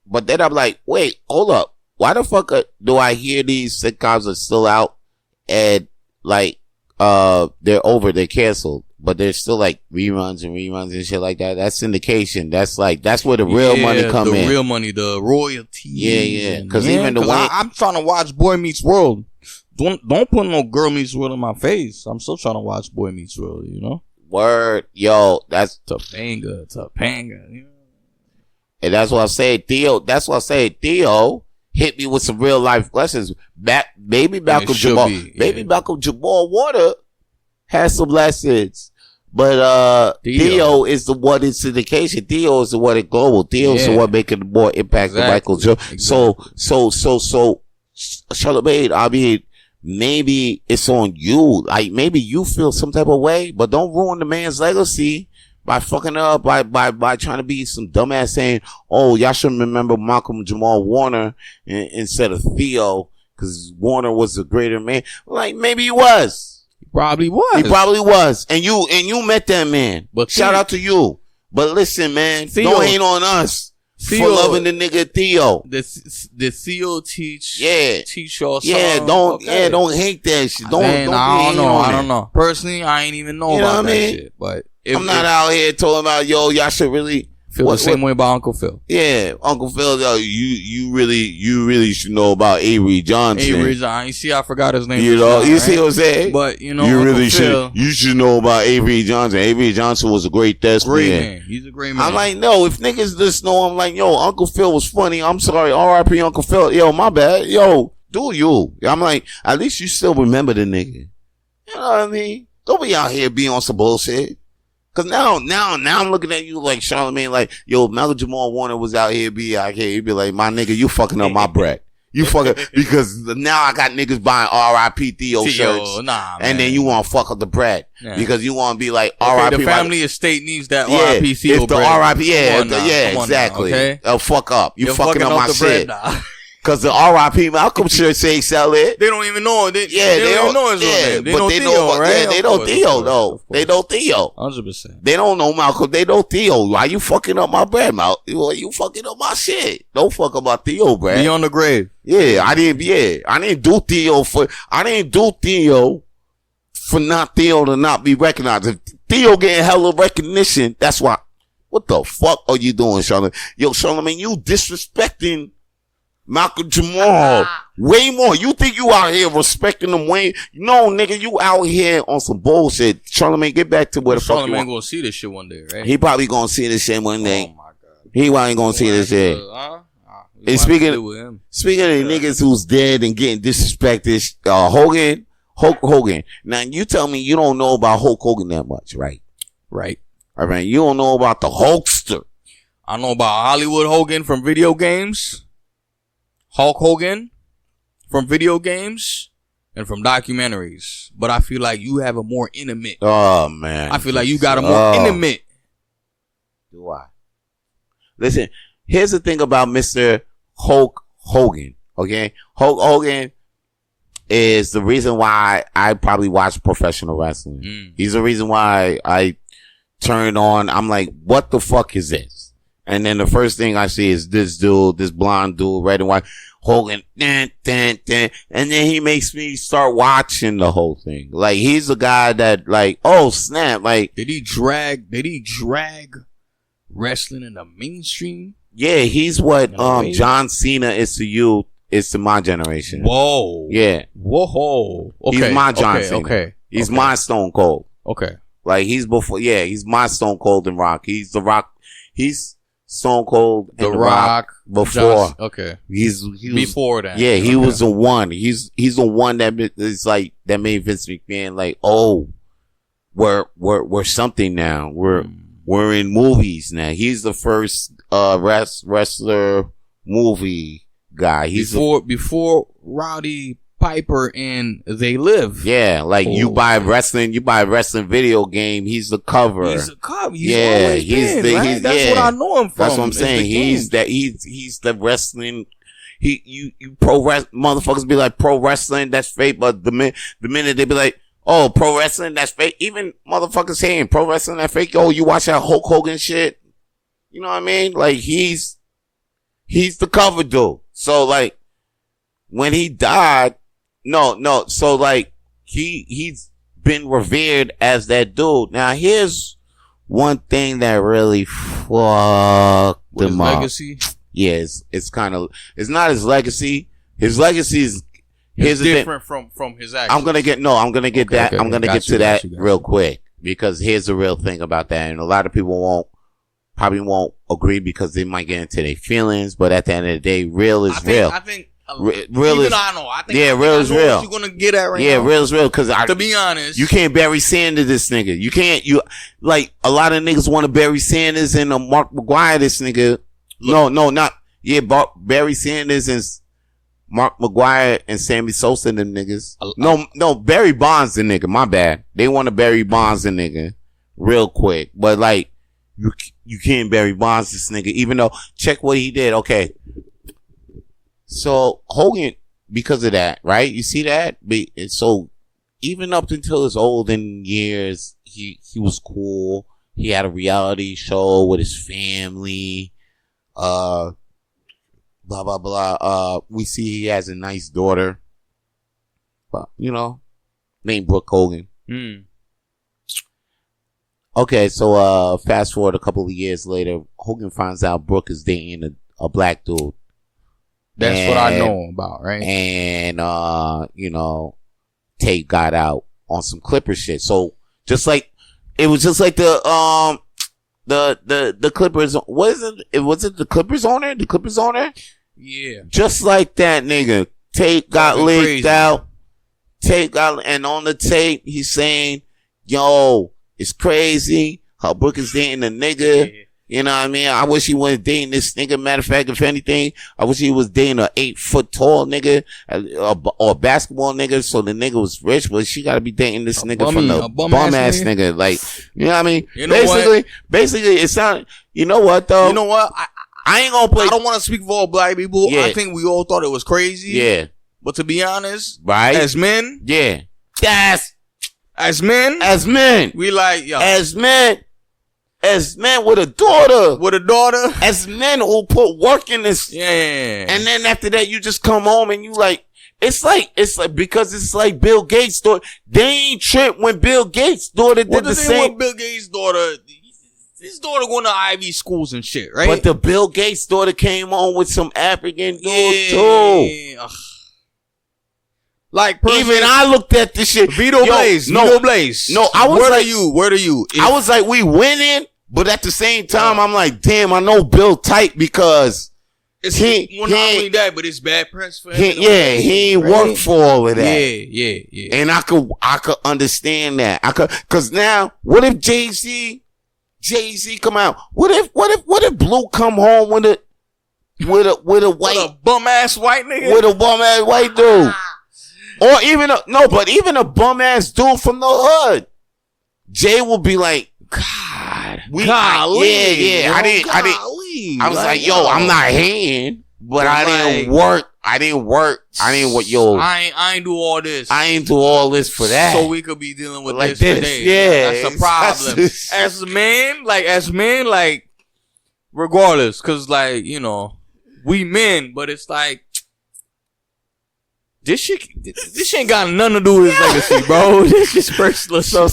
but then I'm like, wait, hold up. Why the fuck do I hear these sitcoms are still out and like they're canceled, but there's still like reruns and shit like that. That's syndication. That's where the real money come in. The real money, the royalty. Yeah. Because even the way I'm trying to watch Boy Meets World. Don't put no Girl Meets World in my face. I'm still trying to watch Boy Meets World, you know? Word. Yo, that's Topanga. You know? And that's what I said, Theo. That's what I said, Theo hit me with some real life lessons. Maybe Malcolm Jamal Warner has some lessons. But Theo is the one in syndication. Theo is the one in global. Theo is the one making more impact than Michael Jordan. Exactly. So Charlamagne, I mean, maybe it's on you. Like maybe you feel some type of way, but don't ruin the man's legacy by fucking up by trying to be some dumbass saying, oh, y'all should remember Malcolm Jamal Warner instead of Theo because Warner was a greater man. Like maybe he was. He probably was. And you met that man. But shout out to you. But listen, man, Theo, don't hate on us. Theo, for loving the nigga Theo. The Theo teach y'all something. Yeah, don't hate that shit. I don't know. Personally, I ain't even know about that shit. But I'm not out here talking about y'all should really feel the same way about Uncle Phil. Yeah, Uncle Phil, you really should know about Avery Johnson. I forgot his name. You know, you see what I'm saying? But you know, you should know about Avery Johnson. Avery Johnson was a great man. He's a great man. I'm like, no, if niggas just know, I'm like, yo, Uncle Phil was funny. I'm sorry, R.I.P. Uncle Phil. Yo, my bad. Yo, do you? I'm like, at least you still remember the nigga. You know what I mean? Don't be out here being on some bullshit. Cause now I'm looking at you like Charlamagne, like, yo, Malcolm Jamal Warner was out here, he'd be like, my nigga, you fucking up my bread. You fucking, because now I got niggas buying R.I.P. Theo shirts. And then you want to fuck up the bread. Yeah. Because you want to be like R.I.P. The family estate needs that R.I.P. Theo bread. If the R.I.P. Exactly. Now, okay? Fuck up. You're fucking up my shit. Cause the R.I.P. Malcolm shirt say sell it. They don't even know. They don't even know his real name. They know Theo, right? Yeah, they know Theo though. They know Theo. 100%. They don't know Malcolm. They know Theo. Why you fucking up my bread, Malcolm? Why you fucking up my shit? Don't fuck up my Theo, bread. Be on the grave. Yeah, I didn't do Theo for not Theo to not be recognized. If Theo getting hella recognition, that's why. What the fuck are you doing, Charlamagne? Yo, Charlamagne, you disrespecting Malcolm Jamal way more. You think you out here respecting him way? No, nigga, you out here on some bullshit. Charlamagne, get back to where the fuck you want. Charlamagne gonna see this shit one day, right? He probably gonna see this shit one day. Oh my god, he probably gonna see this shit. And speaking of the niggas who's dead and getting disrespected, Hulk Hogan. Now you tell me you don't know about Hulk Hogan that much, right? Right. All right, you don't know about the Hulkster. I know about Hollywood Hogan from video games. Hulk Hogan from video games and from documentaries. But I feel like you have a more intimate. Oh, man. I feel like you got a more intimate. Do I? Listen, here's the thing about Mr. Hulk Hogan, okay? Hulk Hogan is the reason why I probably watch professional wrestling. He's the reason why I turned on. I'm like, what the fuck is this? And then the first thing I see is this dude, this blonde dude, red and white, Hogan, and then he makes me start watching the whole thing. Like, he's the guy that, like, oh, snap, like. Did he drag wrestling in the mainstream? Yeah, he's what, John Cena is to you, is to my generation. Whoa. Yeah. Whoa. Okay. He's my John Cena. Okay. He's my Stone Cold. Okay. Like, he's my Stone Cold and Rock. He's the Rock. He's Stone Cold and The Rock before. Okay. He was before that. Yeah, he was the one. He's the one that is like, that made Vince McMahon like, oh, we're something now. We're in movies now. He's the first, wrestler movie guy. He's before Rowdy Piper and They Live. Yeah, like you buy a wrestling video game. He's the cover. He's the cover. That's what I know him from. That's what I'm saying. He's the wrestling. you pro wrestling motherfuckers be like pro wrestling that's fake, but the minute they be like, oh, pro wrestling that's fake, even motherfuckers saying pro wrestling that's fake. Yo, you watch that Hulk Hogan shit. You know what I mean? Like he's the cover dude. So like when he died, no. So like he's been revered as that dude. Now here's one thing that really fucked him up. Legacy? Yeah, it's kind of, it's not his legacy. His legacy is, it's different from his actions. I'm gonna get to that real quick, because here's the real thing about that. And a lot of people probably won't agree because they might get into their feelings, but at the end of the day, real is real. I think real is, I know. I think real is real. What you're gonna get at right now. Yeah, real is real. Cause to be honest, you can't Barry Sanders this nigga. You like a lot of niggas want to Barry Sanders and Mark McGuire this nigga. Barry Sanders and Mark McGuire and Sammy Sosa and them niggas. No, Barry Bonds the nigga. My bad. They want to Barry Bonds the nigga real quick. But like, you can't Barry Bonds this nigga, even though, check what he did. Okay. So Hogan, because of that, right? You see that? So even up until his olden years, he was cool. He had a reality show with his family. Blah, blah, blah. We see he has a nice daughter, but, named Brooke Hogan. Okay, so, fast forward a couple of years later, Hogan finds out Brooke is dating a black dude. That's what I know about, right? And, Tate got out on some Clipper shit. So, it was just like the Clippers, was it the Clippers owner? The Clippers owner? Yeah. Just like that nigga. Tate got leaked out. And on the tape, he's saying, yo, it's crazy how Brooke is dating a nigga. Yeah. You know what I mean? I wish he wasn't dating this nigga. Matter of fact, if anything, I wish he was dating a 8 foot tall nigga or a basketball nigga. So the nigga was rich, but she got to be dating this nigga from the bum ass nigga. Like, you know what I mean? Basically, it sounded, you know what though? You know what? I ain't gonna play. I don't want to speak for all black people. Yeah. I think we all thought it was crazy. Yeah. But to be honest, right? As men, yeah. As men, we like, yo. As men with a daughter. As men who put work in this. Yeah. And then after that, you just come home and you like, it's like, because it's like Bill Gates' daughter. They ain't tripped when Bill Gates' daughter did the same. With Bill Gates' daughter, his daughter going to Ivy schools and shit, right? But the Bill Gates' daughter came home with some African dude too. Like, even I looked at this shit. Vito Blaze. No, I was Where are you? I was like, we winning. But at the same time, I'm like, damn, I know Bill tight because not only that, but it's bad press for him. He ain't worked for all of that. Yeah. And I could understand that. Cause now, what if Jay-Z come out? What if Blue come home with a bum ass white nigga? With a bum ass white dude. Or even a bum ass dude from the hood. Jay will be like, God, golly, I didn't. I was like, yo, I'm not hating, but I didn't work. I didn't work, yo. I ain't do all this. I ain't do all this for that. So we could be dealing with like this today. Yeah, that's a problem. As men, like, regardless, cause like, we men, but it's like, this shit ain't got nothing to do with his legacy, bro. This is personal. So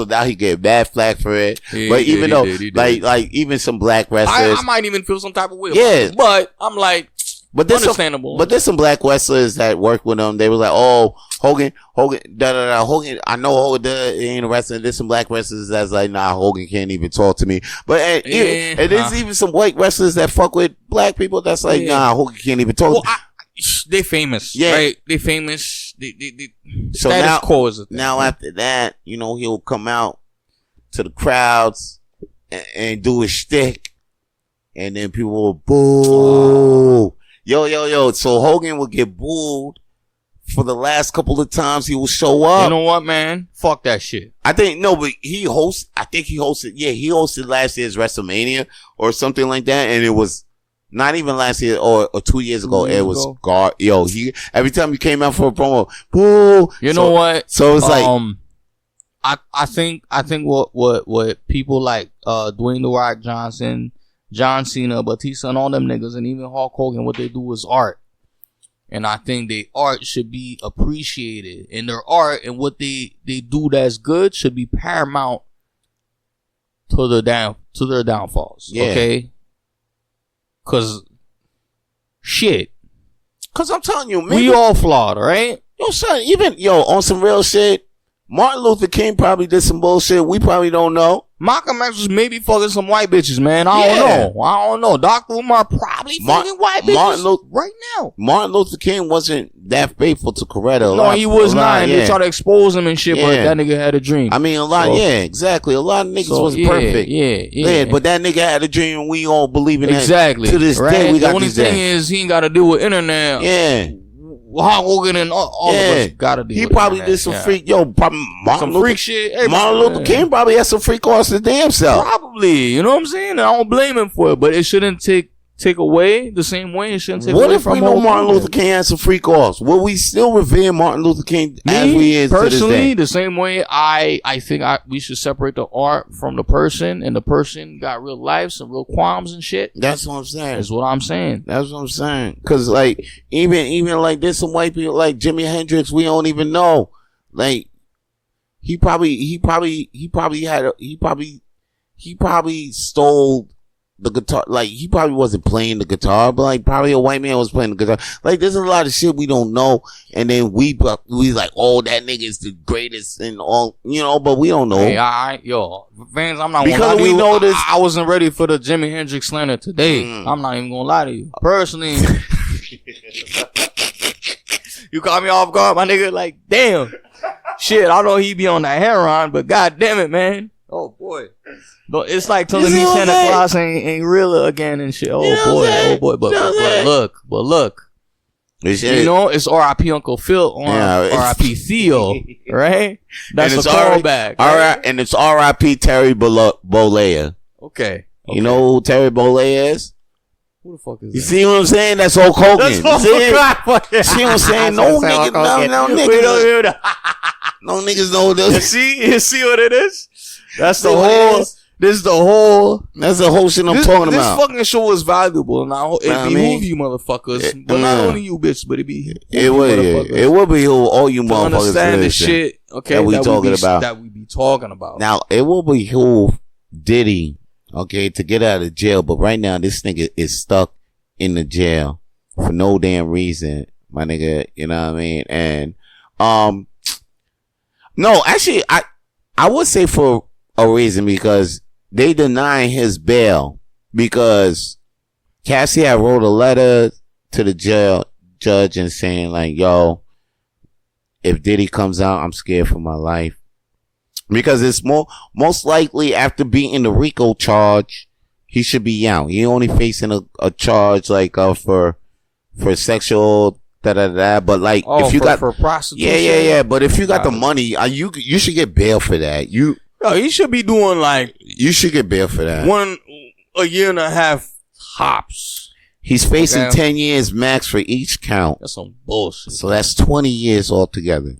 now he get bad flack for it. But even though, like even some black wrestlers, I might even feel some type of way. Yeah, but I'm like, understandable. But there's some black wrestlers that work with him. They were like, oh, Hogan, Hogan. I know Hogan ain't a wrestler. There's some black wrestlers that's like, nah, Hogan can't even talk to me. But and there's even some white wrestlers that fuck with black people. That's like, nah, Hogan can't even talk. Well, they famous, right? They famous. So now after that, he'll come out to the crowds and do his shtick, and then people will boo. Yo. So Hogan will get booed for the last couple of times he will show up. You know what, man? Fuck that shit. But he hosted. Yeah, he hosted last year's WrestleMania or something like that, and it was Not even last year or 2 years ago. It was God. Yo, every time he came out for a promo, boo. You know what? So it's like, I think what people like Dwayne The Rock Johnson, John Cena, Batista, and all them niggas, and even Hulk Hogan, what they do is art. And I think their art should be appreciated. And their art and what they do that's good should be paramount to their downfalls. Yeah. Okay? Cause I'm telling you, man. We all flawed, right? Yo, son, even on some real shit, Martin Luther King probably did some bullshit we probably don't know. Malcolm X was maybe fucking some white bitches, man. I don't know. Dr. Umar probably fucking white bitches right now. Martin Luther King wasn't that faithful to Coretta. No, he was not. And they tried to expose him and shit, but that nigga had a dream. I mean, exactly. A lot of niggas wasn't perfect. Yeah, but that nigga had a dream and we all believe in that. Exactly. To this day, we got this. The only thing is he ain't got to do with internet. Yeah. Hulk Hogan and all of us gotta do. He probably did some freak, freak shit. Hey, Martin Luther King probably had some freak off his damn self. Probably, you know what I'm saying? I don't blame him for it, but it shouldn't take away the same way. It shouldn't take away from. What if we know Martin Luther King had some freak offs? Will we still revere Martin Luther King as we is personally, to this day? The same way I think we should separate the art from the person, and the person got real life, some real qualms and shit. That's what I'm saying. That's what I'm saying. That's what I'm saying. Cause like even like there's some white people like Jimi Hendrix we don't even know. Like he probably stole the guitar. Like he probably wasn't playing the guitar, but like probably a white man was playing the guitar. Like there's a lot of shit we don't know, and then we like, oh, that nigga is the greatest and all, but we don't know. Hey, fans, I'm not because gonna lie to we you. know this. I wasn't ready for the Jimi Hendrix slander today. I'm not even gonna lie to you. Personally, you caught me off guard, my nigga. Like, damn, shit. I know he be on that heroin, but god damn it, man. Oh boy. But it's like telling me Santa Claus ain't real again and shit. Oh boy. But look. It's R.I.P. Uncle Phil on R.I.P. Theo, right? That's a callback. Right? And it's R.I.P. Terry Bollea. Okay. You know who Terry Bollea is? Who the fuck is you that? see what I'm saying? That's Hulk Hogan. That's Hulk Hogan. See what I'm saying? No niggas know this. You see what it is? That's the whole. This is the whole. That's the whole shit I'm talking about. This fucking show is valuable. Now it behoove you motherfuckers, but not only you bitches, but it will behoove all you motherfuckers to understand the shit. Okay, that we be talking about. Now it will behoove Diddy, okay, to get out of jail. But right now, this nigga is stuck in the jail for no damn reason, my nigga. You know what I mean? And no, actually, I would say for a reason, because they deny his bail, because Cassie had wrote a letter to the jail judge and saying like, yo, if Diddy comes out, I'm scared for my life, because it's most likely after beating the RICO charge, he should be out. He only facing a charge like for sexual but like if you got for prostitution, yeah. But if you got the money, you should get bail for that. He should be doing like, you should get bail for that. 1.5 years hops. He's facing 10 years max for each count. That's some bullshit. So that's 20 years altogether,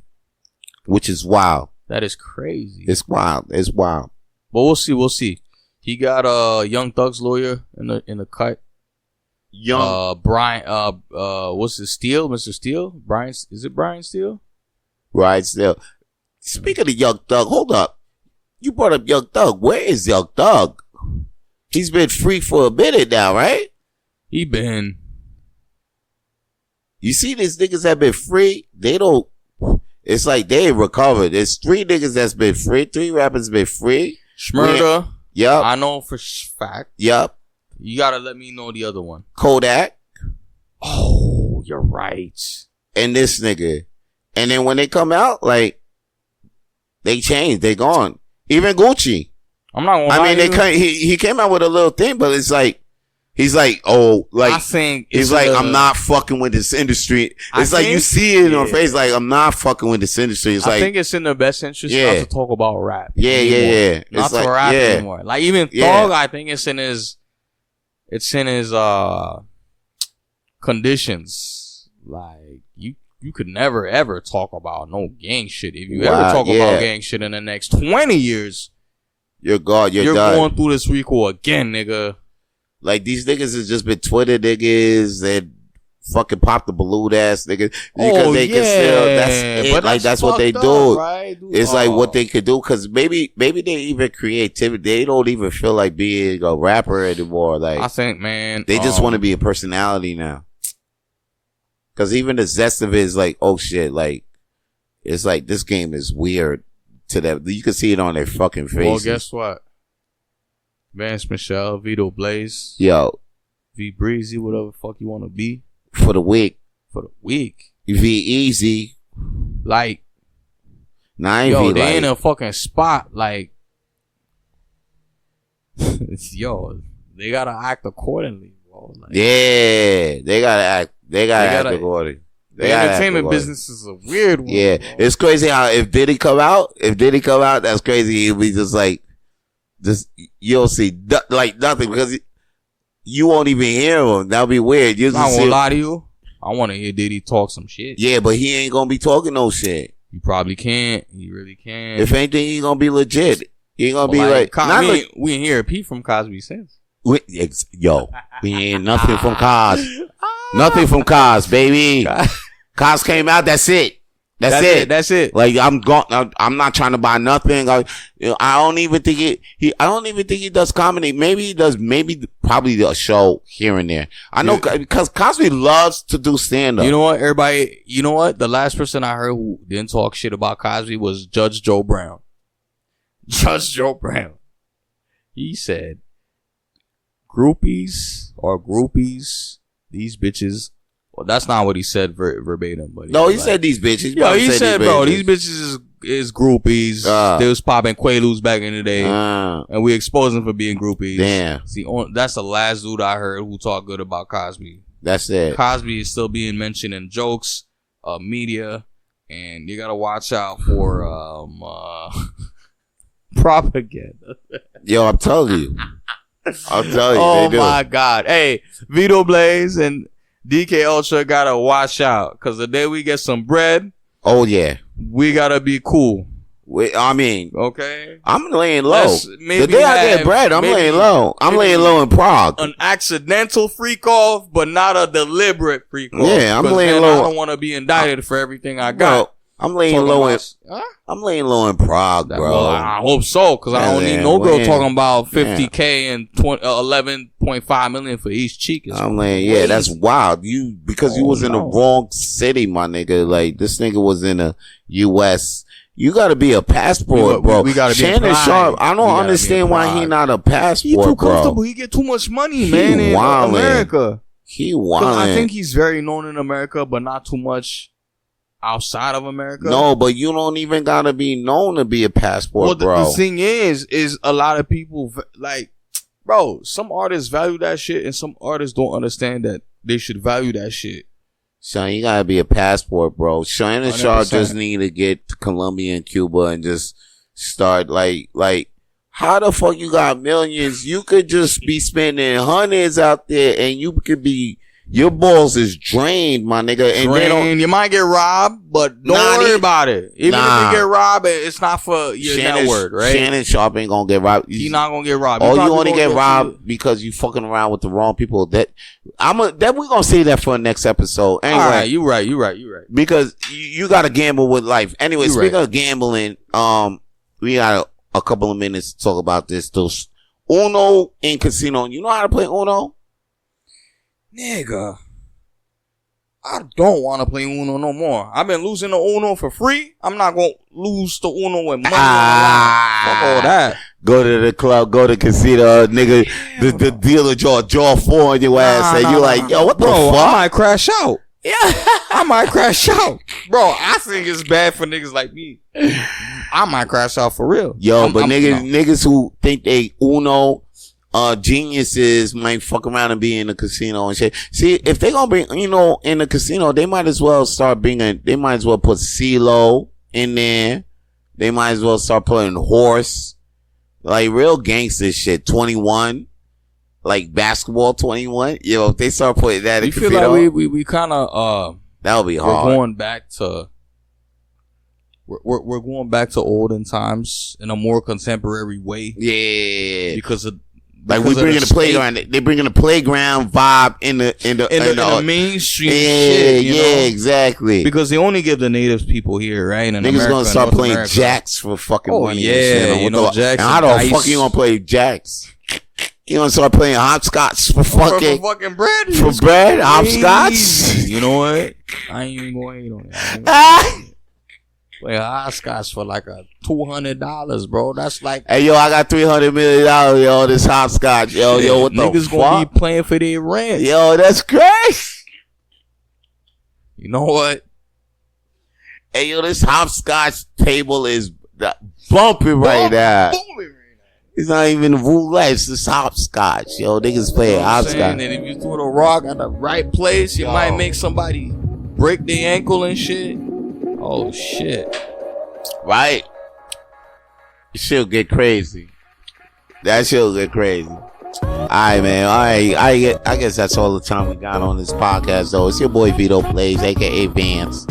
which is wild. That is crazy. It's wild. But we'll see. He got Young Thug's lawyer in the cut. Brian, what's his Steele? Mr. Steele? Brian, is it Brian Steele? Right, Steele. Speaking of Young Thug, hold up. You brought up Young Thug. Where is Young Thug? He's been free for a minute now, right? He been. You see these niggas that been free? They don't. It's like they ain't recovered. There's 3 niggas that's been free. 3 rappers been free. Shmurda. Yep. I know for fact. Yep. You gotta let me know the other one. Kodak. Oh, you're right. And this nigga. And then when they come out, like, they changed. They gone. Even Gucci. I'm not gonna lie. He came out with a little thing, but it's like, he's like, oh, like, I think he's like, I'm not fucking with this industry. It's like, you see it in her face, like, I'm not fucking with this industry. It's I like, think it's in the best interest not to talk about rap. Yeah. Not to rap anymore. Like, even Thug, I think it's it's in his conditions. Like you could never ever talk about no gang shit. If you ever talk about gang shit in the next 20 years, you're done. Going through this recall again, nigga. Like, these niggas has just been Twitter niggas and fucking pop the balloon ass niggas because they can still. That's it. But like, that's what they do. Right? It's like what they could do, because maybe they even creativity. They don't even feel like being a rapper anymore. Like, I think, man, they just want to be a personality now. Because even the zest of it is like, oh shit, like, it's like this game is weird to them. You can see it on their fucking faces. Well, guess what? Vance Michelle, Vito Blaze, yo, V Breezy, whatever the fuck you want to be. For the week. V Easy. Like, yo, they in a fucking spot. Like, yo, they gotta act accordingly, bro. Like, yeah, they gotta act. They gotta act accordingly. The entertainment business is a weird one. Yeah, bro. It's crazy how if Diddy come out, that's crazy. He'll be just like, you'll see like nothing, because you won't even hear him. That'll be weird. I won't lie to you. I want to hear Diddy talk some shit. Yeah, but he ain't gonna be talking no shit. You probably can't. He really can't. If anything, he gonna be legit. He ain't gonna be like we ain't hear a peep from Cosby since. We ain't nothing from Cos. Nothing from Cos, baby. Cos came out. That's it. That's it. Like, I'm not trying to buy nothing. I don't even think he does comedy. Maybe he does. Probably a show here and there. I know, because Cosby loves to do stand up. You know what, everybody? You know what? The last person I heard who didn't talk shit about Cosby was Judge Joe Brown. Judge Joe Brown. He said, groupies, these bitches. Well, that's not what he said verbatim. But no, he said these bitches. Yo, he said, bro, these bitches is groupies. They was popping Quaaludes back in the day, and we exposed them for being groupies. Damn. See, that's the last dude I heard who talked good about Cosby. That's it. Cosby is still being mentioned in jokes, media, and you gotta watch out for propaganda. Yo, I'm telling you. Oh my God. Hey, Vito Blaze and DK Ultra gotta watch out, because the day we get some bread, oh yeah, we gotta be cool. Okay, I'm laying low. The day I get bread, I'm laying low. I'm laying low in Prague. An accidental freak off, but not a deliberate freak off. Yeah, I'm laying low. I don't want to be indicted for everything I got. Bro, I'm laying low in Prague, bro. Well, I hope so, because I don't need no girl talking about 50K and 11.5 million for each cheek. I'm like, that's wild. Because you was in the wrong city, my nigga. Like, this nigga was in the U.S. You gotta be a passport, bro. We gotta be Shannon Sharpe. I don't understand why he not a passport, he too comfortable. Bro. He get too much money, man, in America. He wildin'. I think he's very known in America, but not too much outside of America. No, but you don't even gotta be known to be a passport, bro. The thing is a lot of people, like, bro, some artists value that shit, and some artists don't understand that they should value that shit. Son, you gotta be a passport, bro. Shannon Sharpe just need to get to Colombia and Cuba and just start like, how the fuck you got millions? You could just be spending hundreds out there, and you could be, your balls is drained, my nigga. And you might get robbed, but don't worry about it. Even if you get robbed, it's not for your net worth, right? Shannon Sharpe ain't gonna get robbed. He's not gonna get robbed. Oh, you only get robbed because you fucking around with the wrong people. That we gonna say that for the next episode. Anyway, all right, you right. Because you gotta gamble with life. Anyway, speaking of gambling, we got a couple of minutes to talk about this. Those Uno in casino. You know how to play Uno? Nigga, I don't want to play Uno no more. I've been losing the Uno for free. I'm not going to lose the Uno with money. Fuck all that. Go to the club, go to the casino, nigga. The dealer draw 4 on your ass, and you like, yo, what the fuck? I might crash out. Yeah, I might crash out. Bro, I think it's bad for niggas like me. I might crash out for real. Yo, niggas who think they Uno geniuses might fuck around and be in the casino and shit. See, if they gonna be, in the casino, they might as well they might as well put CeeLo in there. They might as well start putting horse. Like real gangster shit. 21. like basketball 21. Yo, if they start putting that in you feel like we kind of that would be hard. We're going back to we're going back to olden times in a more contemporary way. Yeah, because of like we bringing the playground. They bringing the playground vibe in the mainstream. Yeah, shit, you know? Exactly. Because they only give the native people here, right? And niggas gonna start playing jacks for fucking money. Yeah, and shit. you know, jacks. And how the fuck you gonna play jacks? You gonna start playing hopscotch for fucking bread? For bread, hopscotch. You know what? I ain't even gonna hate on that. Play hopscotch for like a $200, bro. That's like, hey yo, I got $300 million, yo. This hopscotch, yo, what the niggas fuck? Gonna be playing for their rent, yo. That's crazy. You know what? Hey yo, this hopscotch table is bumping right now. It's not even roulette. It's just hopscotch, yo. Niggas playing hopscotch. And if you throw the rock at the right place, you might make somebody break their ankle and shit. Oh shit! Right? Shit'll get crazy. That shit'll get crazy. Alright, man. Alright, I guess that's all the time we got on this podcast, though. It's your boy Vito Plays, aka Vance,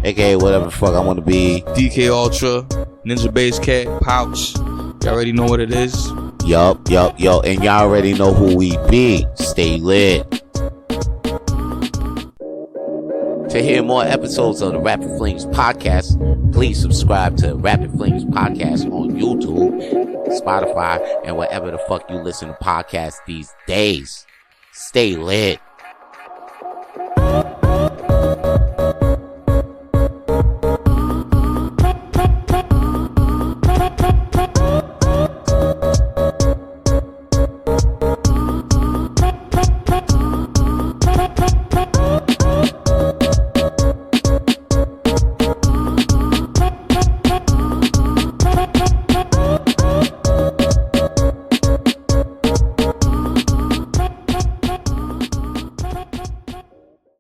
aka whatever the fuck I want to be. DK Ultra, Ninja Bass Cat, Pouch. Y'all already know what it is. Yup. And y'all already know who we be. Stay lit. To hear more episodes of the Rapid Flames podcast, please subscribe to Rapid Flames podcast on YouTube, Spotify, and wherever the fuck you listen to podcasts these days. Stay lit.